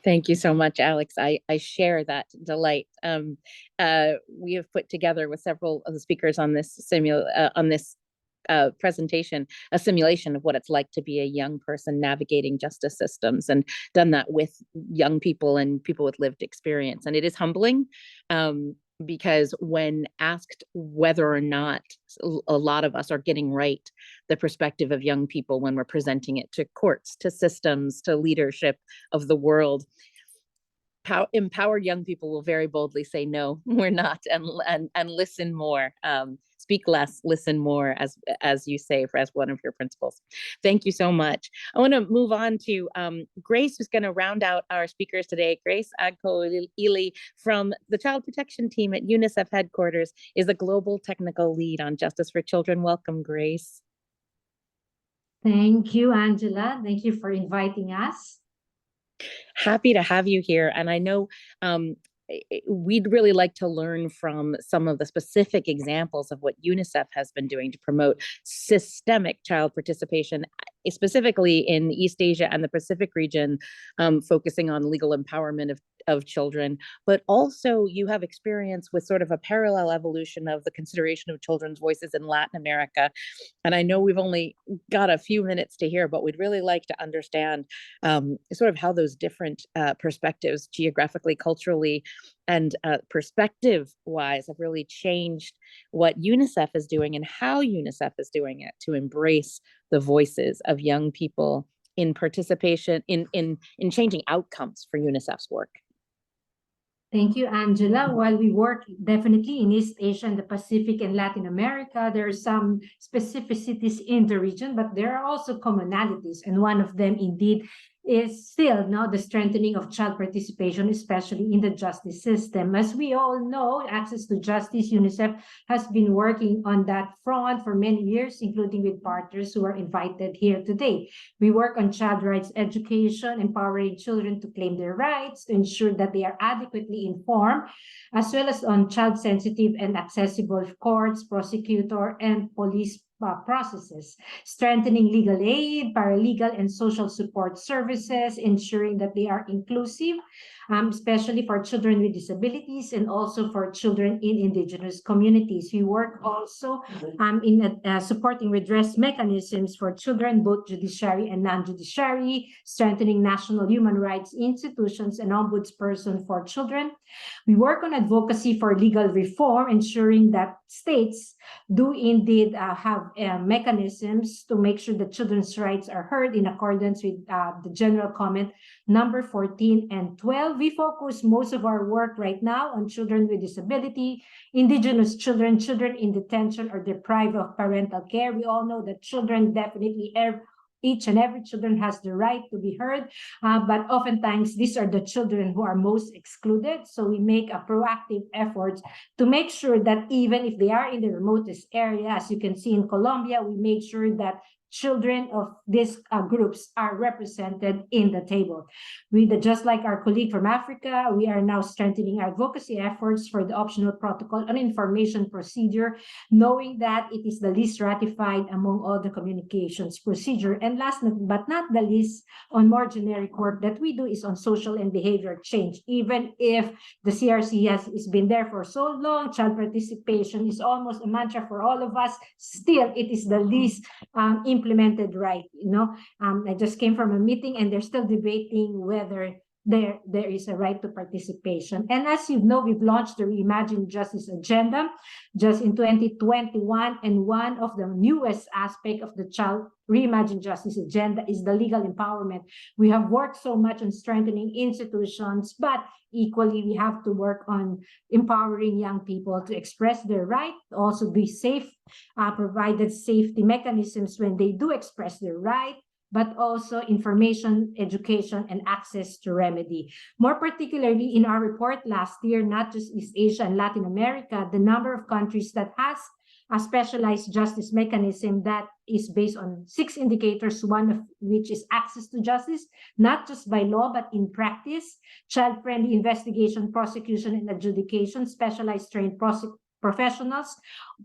Thank you so much, Alex. I share that delight. We have put together with several of the speakers on this presentation a simulation of what it's like to be a young person navigating justice systems, and done that with young people and people with lived experience. And it is humbling because when asked whether or not a lot of us are getting right the perspective of young people when we're presenting it to courts, to systems, to leadership of the world, empowered young people will very boldly say, no, we're not, and listen more. Speak less, listen more, as you say, as one of your principles. Thank you so much. I want to move on to Grace, who's going to round out our speakers today. Grace Agko-Ili from the Child Protection Team at UNICEF headquarters is the Global Technical Lead on Justice for Children. Welcome, Grace. Thank you, Angela. Thank you for inviting us. Happy to have you here. And I know we'd really like to learn from some of the specific examples of what UNICEF has been doing to promote systemic child participation, specifically in East Asia and the Pacific region, focusing on legal empowerment of children. But also you have experience with sort of a parallel evolution of the consideration of children's voices in Latin America. And I know we've only got a few minutes to hear, but we'd really like to understand sort of how those different perspectives, geographically, culturally, and perspective-wise, have really changed what UNICEF is doing and how UNICEF is doing it to embrace the voices of young people in participation in changing outcomes for UNICEF's work. Thank you, Angela. While we work definitely in East Asia and the Pacific and Latin America, there are some specificities in the region, but there are also commonalities. And one of them indeed is still the strengthening of child participation, especially in the justice system. As we all know, access to justice, UNICEF has been working on that front for many years, including with partners who are invited here today. We work on child rights education, empowering children to claim their rights, to ensure that they are adequately informed, as well as on child-sensitive and accessible courts, prosecutor, and police processes, strengthening legal aid, paralegal, and social support services, ensuring that they are inclusive, especially for children with disabilities and also for children in indigenous communities. We work also in supporting redress mechanisms for children, both judiciary and non-judiciary, strengthening national human rights institutions and ombudsperson for children. We work on advocacy for legal reform, ensuring that states do indeed have mechanisms to make sure that children's rights are heard in accordance with the general comment number 14 and 12. We focus most of our work right now on children with disability, indigenous children, children in detention or deprived of parental care. We all know that children definitely each and every children has the right to be heard, but oftentimes these are the children who are most excluded. So we make a proactive effort to make sure that even if they are in the remotest area, as you can see in Colombia, we make sure that children of these groups are represented in the table. Just like our colleague from Africa, we are now strengthening our advocacy efforts for the optional protocol on information procedure, knowing that it is the least ratified among all the communications procedure. And last but not the least, on more generic work that we do is on social and behavior change. Even if the CRC has been there for so long, child participation is almost a mantra for all of us, still it is the least implemented right. I just came from a meeting and they're still debating whether there is a right to participation. And as you know, we've launched the Reimagine Justice Agenda just in 2021, and one of the newest aspects of the Child Reimagine Justice Agenda is the legal empowerment. We have worked so much on strengthening institutions, but equally we have to work on empowering young people to express their right, also be safe, provided safety mechanisms when they do express their right, but also information, education, and access to remedy. More particularly in our report last year, not just East Asia and Latin America, the number of countries that has a specialized justice mechanism that is based on 6 indicators, one of which is access to justice, not just by law, but in practice, child-friendly investigation, prosecution, and adjudication, specialized trained professionals.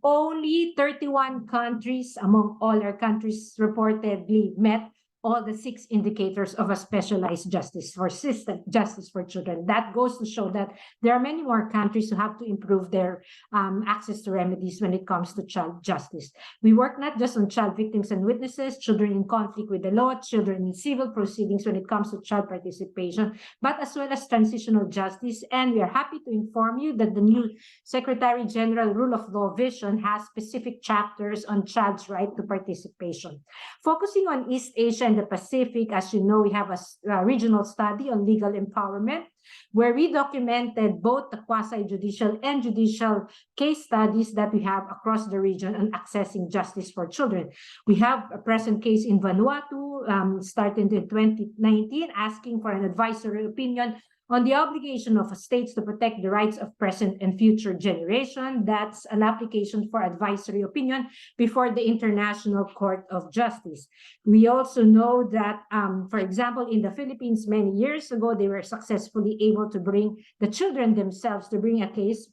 Only 31 countries among all our countries reportedly met all the 6 indicators of a specialized justice for children. That goes to show that there are many more countries who have to improve their access to remedies when it comes to child justice. We work not just on child victims and witnesses, children in conflict with the law, children in civil proceedings when it comes to child participation, but as well as transitional justice. And we are happy to inform you that the new Secretary General Rule of Law Vision has specific chapters on child's right to participation. Focusing on East Asia and the Pacific, as you know, we have a regional study on legal empowerment, where we documented both the quasi-judicial and judicial case studies that we have across the region on accessing justice for children. We have a present case in Vanuatu, started in 2019, asking for an advisory opinion on the obligation of states to protect the rights of present and future generation. That's an application for advisory opinion before the International Court of Justice. We also know that, for example, in the Philippines many years ago, they were successfully able to bring the children themselves to bring a case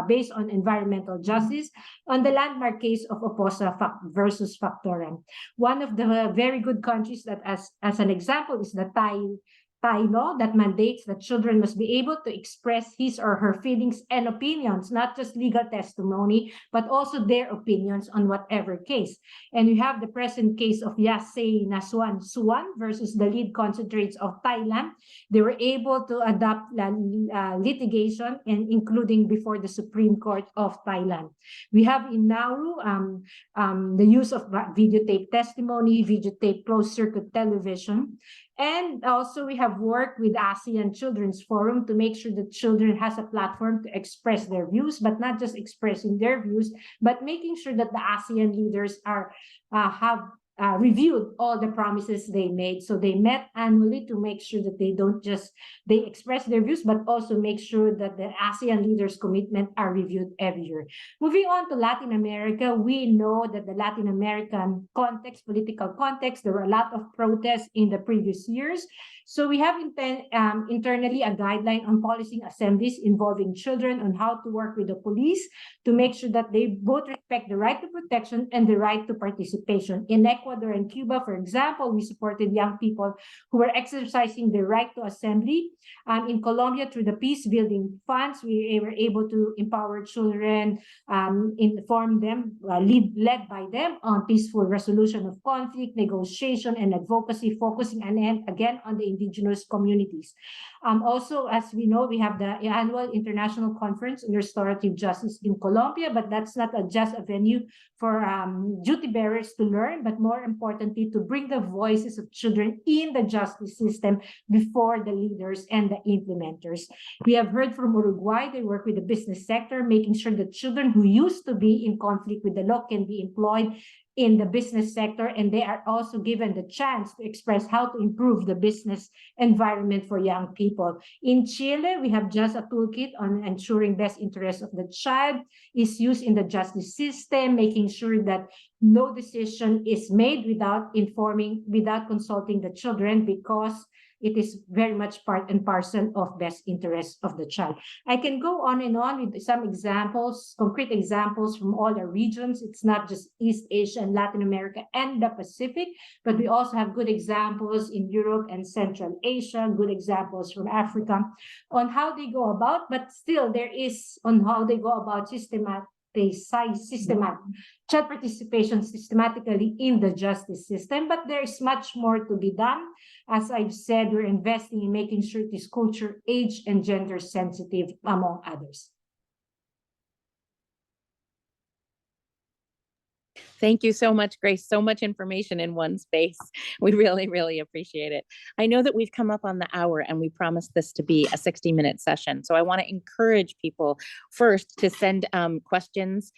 based on environmental justice on the landmark case of Oposa versus Factoram. One of the very good countries that, as an example, is the Thai law that mandates that children must be able to express his or her feelings and opinions, not just legal testimony, but also their opinions on whatever case. And we have the present case of Yasay Nasuan Suan versus the lead concentrates of Thailand. They were able to adopt litigation, and including before the Supreme Court of Thailand. We have in Nauru the use of videotape testimony, videotape closed circuit television. And also we have worked with ASEAN Children's Forum to make sure that children has a platform to express their views, but not just expressing their views, but making sure that the ASEAN leaders have reviewed all the promises they made. So they met annually to make sure that they express their views, but also make sure that the ASEAN leaders' commitment are reviewed every year. Moving on to Latin America, we know that the Latin American context, political context, there were a lot of protests in the previous years. So we have internally a guideline on policing assemblies involving children on how to work with the police to make sure that they both respect the right to protection and the right to participation. In Ecuador and Cuba, for example, we supported young people who were exercising their right to assembly. In Colombia, through the peace building funds, we were able to empower children, inform them, led by them on peaceful resolution of conflict, negotiation, and advocacy, focusing again on the indigenous communities. Also, as we know, we have the annual International Conference on Restorative Justice in Colombia, but that's not just a venue for duty bearers to learn, but more importantly, to bring the voices of children in the justice system before the leaders and the implementers. We have heard from Uruguay, they work with the business sector, making sure that children who used to be in conflict with the law can be employed in the business sector, and they are also given the chance to express how to improve the business environment for young people. In Chile, we have just a toolkit on ensuring best interest of the child is used in the justice system, making sure that no decision is made without consulting the children, because it is very much part and parcel of best interest of the child. I can go on and on with some examples, concrete examples from all the regions. It's not just East Asia and Latin America and the Pacific, but we also have good examples in Europe and Central Asia, good examples from Africa on how they go about, but still there is on how they go about systematic child participation systematically in the justice system. But there is much more to be done. As I've said, we're investing in making sure it is culture, age, and gender sensitive, among others. Thank you so much, Grace. So much information in one space. We really, really appreciate it. I know that we've come up on the hour and we promised this to be a 60-minute session. So I want to encourage people first to send questions,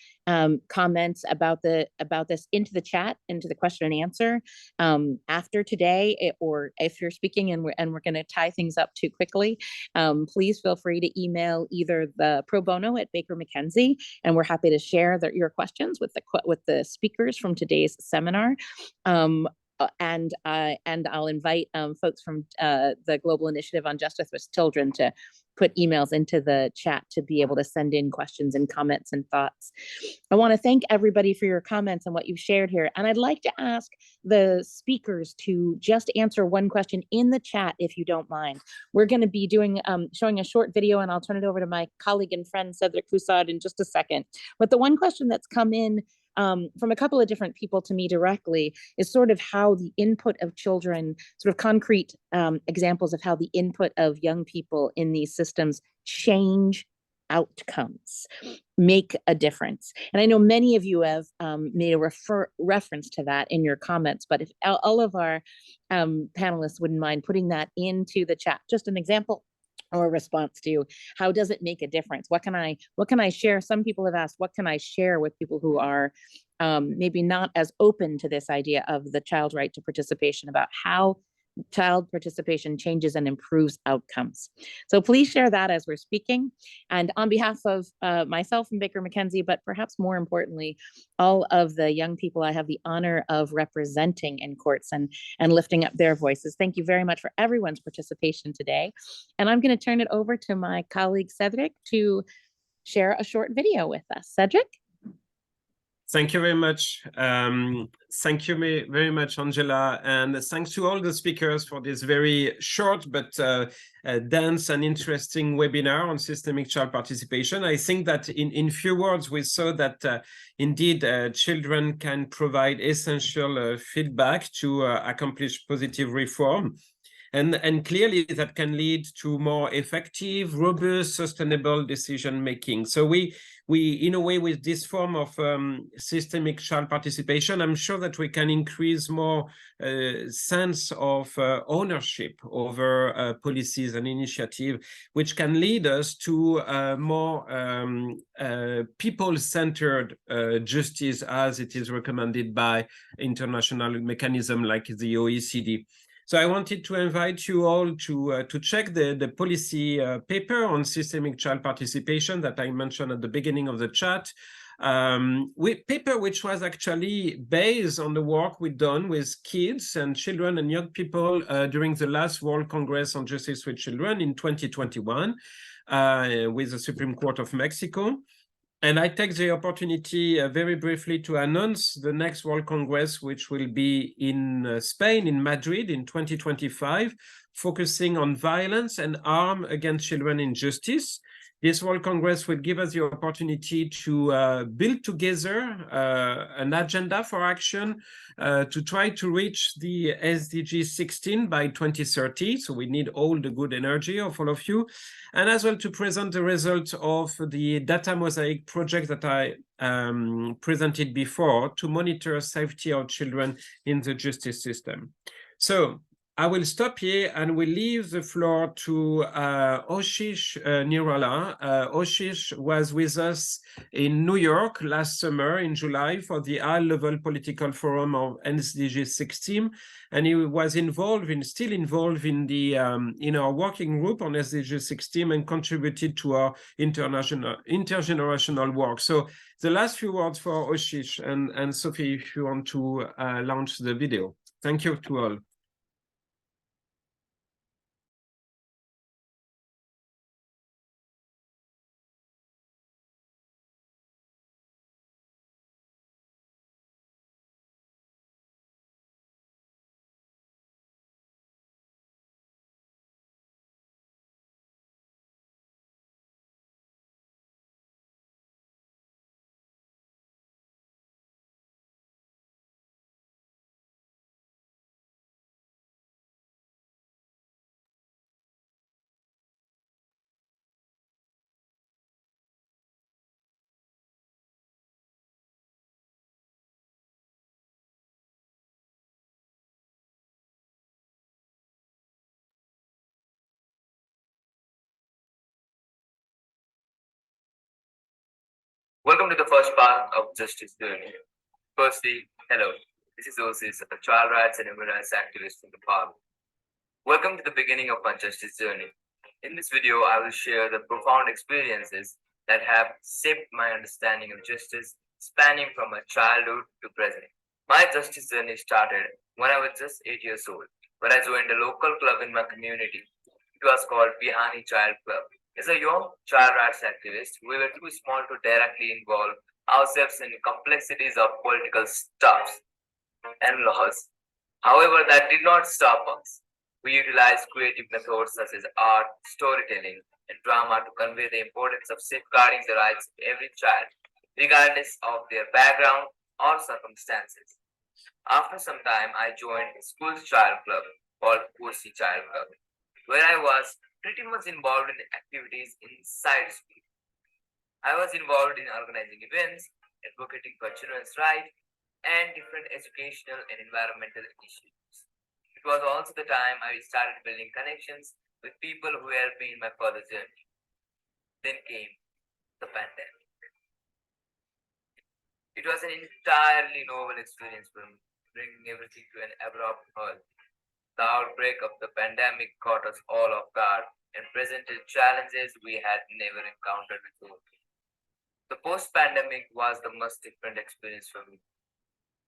comments about this into the chat, into the question and answer after today, or if you're speaking and we're going to tie things up too quickly, please feel free to email either the pro bono at Baker McKenzie, and we're happy to share your questions with the speakers from today's seminar. And I'll invite folks from the Global Initiative on Justice with Children to put emails into the chat to be able to send in questions and comments and thoughts. I want to thank everybody for your comments and what you've shared here. And I'd like to ask the speakers to just answer one question in the chat, if you don't mind. We're going to be doing showing a short video, and I'll turn it over to my colleague and friend Cedric Foussard in just a second. But the one question that's come in from a couple of different people to me directly is sort of how the input of children, sort of concrete examples of how the input of young people in these systems change outcomes, make a difference. And I know many of you have made a reference to that in your comments, but if all of our panelists wouldn't mind putting that into the chat, just an example or response to how does it make a difference? What can I share? Some people have asked, what can I share with people who are maybe not as open to this idea of the child right to participation, about how child participation changes and improves outcomes. So please share that as we're speaking. And on behalf of myself and Baker McKenzie, but perhaps more importantly, all of the young people I have the honor of representing in courts and lifting up their voices, thank you very much for everyone's participation today. And I'm going to turn it over to my colleague Cedric to share a short video with us. Cedric? Thank you very much. Thank you very much, Angela. And thanks to all the speakers for this very short but dense and interesting webinar on systemic child participation. I think that in few words, we saw that indeed children can provide essential feedback to accomplish positive reform. And clearly that can lead to more effective, robust, sustainable decision making. So we in a way, with this form of systemic child participation, I'm sure that we can increase more sense of ownership over policies and initiatives, which can lead us to more people-centered justice, as it is recommended by international mechanisms like the OECD. So I wanted to invite you all to check the policy paper on systemic child participation that I mentioned at the beginning of the chat. Paper which was actually based on the work we've done with kids and children and young people during the last World Congress on Justice with Children in 2021 with the Supreme Court of Mexico. And I take the opportunity very briefly to announce the next World Congress, which will be in Spain, in Madrid, in 2025, focusing on violence and harm against children in justice. This World Congress will give us the opportunity to build together an agenda for action to try to reach the SDG 16 by 2030. So we need all the good energy of all of you. And as well to present the results of the data mosaic project that I presented before to monitor safety of children in the justice system. So I will stop here and we'll leave the floor to Oshish Nirala. Oshish was with us in New York last summer in July for the high-level political forum of SDG 16, and he was still involved in the in our working group on SDG 16 and contributed to our intergenerational work. So the last few words for Oshish and Sophie, if you want to launch the video. Thank you to all. Welcome to the first part of Justice Journey. Firstly, hello, this is Osis, a child rights and human rights activist from the Parliament. Welcome to the beginning of my justice journey. In this video, I will share the profound experiences that have shaped my understanding of justice, spanning from my childhood to present. My justice journey started when I was just 8 years old, when I joined a local club in my community. It was called Bihani Child Club. As a young child rights activist, we were too small to directly involve ourselves in the complexities of political stuffs and laws. However, that did not stop us. We utilized creative methods such as art, storytelling, and drama to convey the importance of safeguarding the rights of every child, regardless of their background or circumstances. After some time, I joined a school's child club called Policy Child Club, where I was pretty much involved in activities inside school. I was involved in organizing events, advocating for children's rights, and different educational and environmental initiatives. It was also the time I started building connections with people who helped me in my further journey. Then came the pandemic. It was an entirely novel experience for me, bringing everything to an abrupt halt. The outbreak of the pandemic caught us all off guard and presented challenges we had never encountered before. The post-pandemic was the most different experience for me.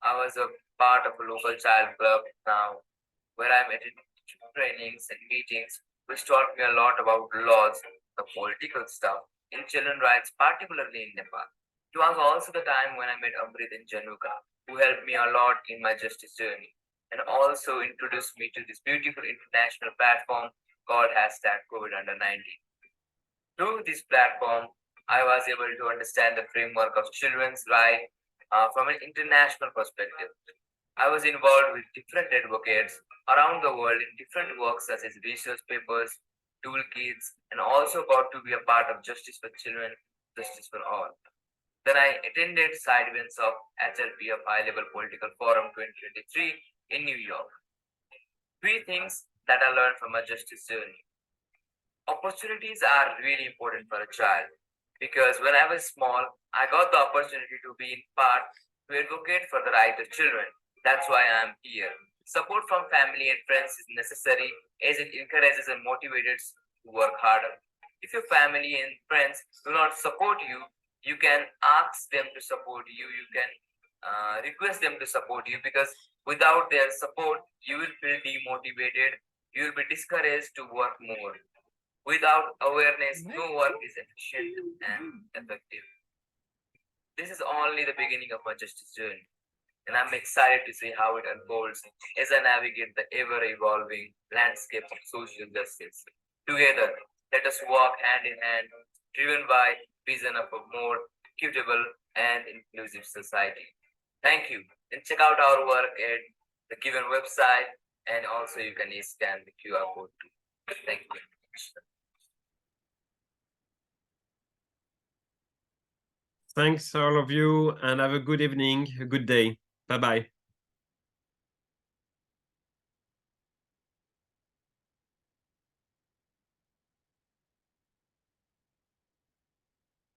I was a part of a local child club now, where I'm attending trainings and meetings, which taught me a lot about laws, the political stuff, in children's rights, particularly in Nepal. It was also the time when I met Amrit and Januka, who helped me a lot in my justice journey, and also introduced me to this beautiful international platform called #COVID-19. Through this platform, I was able to understand the framework of children's rights from an international perspective. I was involved with different advocates around the world in different works such as research papers, toolkits, and also got to be a part of Justice for Children, Justice for All. Then I attended side events of HLPF High-Level Political Forum 2023 in New York. 3 things that I learned from my justice journey. Opportunities are really important for a child because when I was small, I got the opportunity to be in part to advocate for the right of children. That's why I'm here. Support from family and friends is necessary as it encourages and motivates to work harder. If your family and friends do not support you, you can ask them to support you. You can request them to support you, because without their support, you will feel demotivated. You will be discouraged to work more. Without awareness, no work is efficient and effective. This is only the beginning of my justice journey, and I'm excited to see how it unfolds as I navigate the ever-evolving landscape of social justice. Together, let us walk hand in hand, driven by vision of a more equitable and inclusive society. Thank you, and check out our work at the given website, and also you can scan the QR code too. Thank you. Thanks all of you, and have a good evening, a good day. Bye-bye.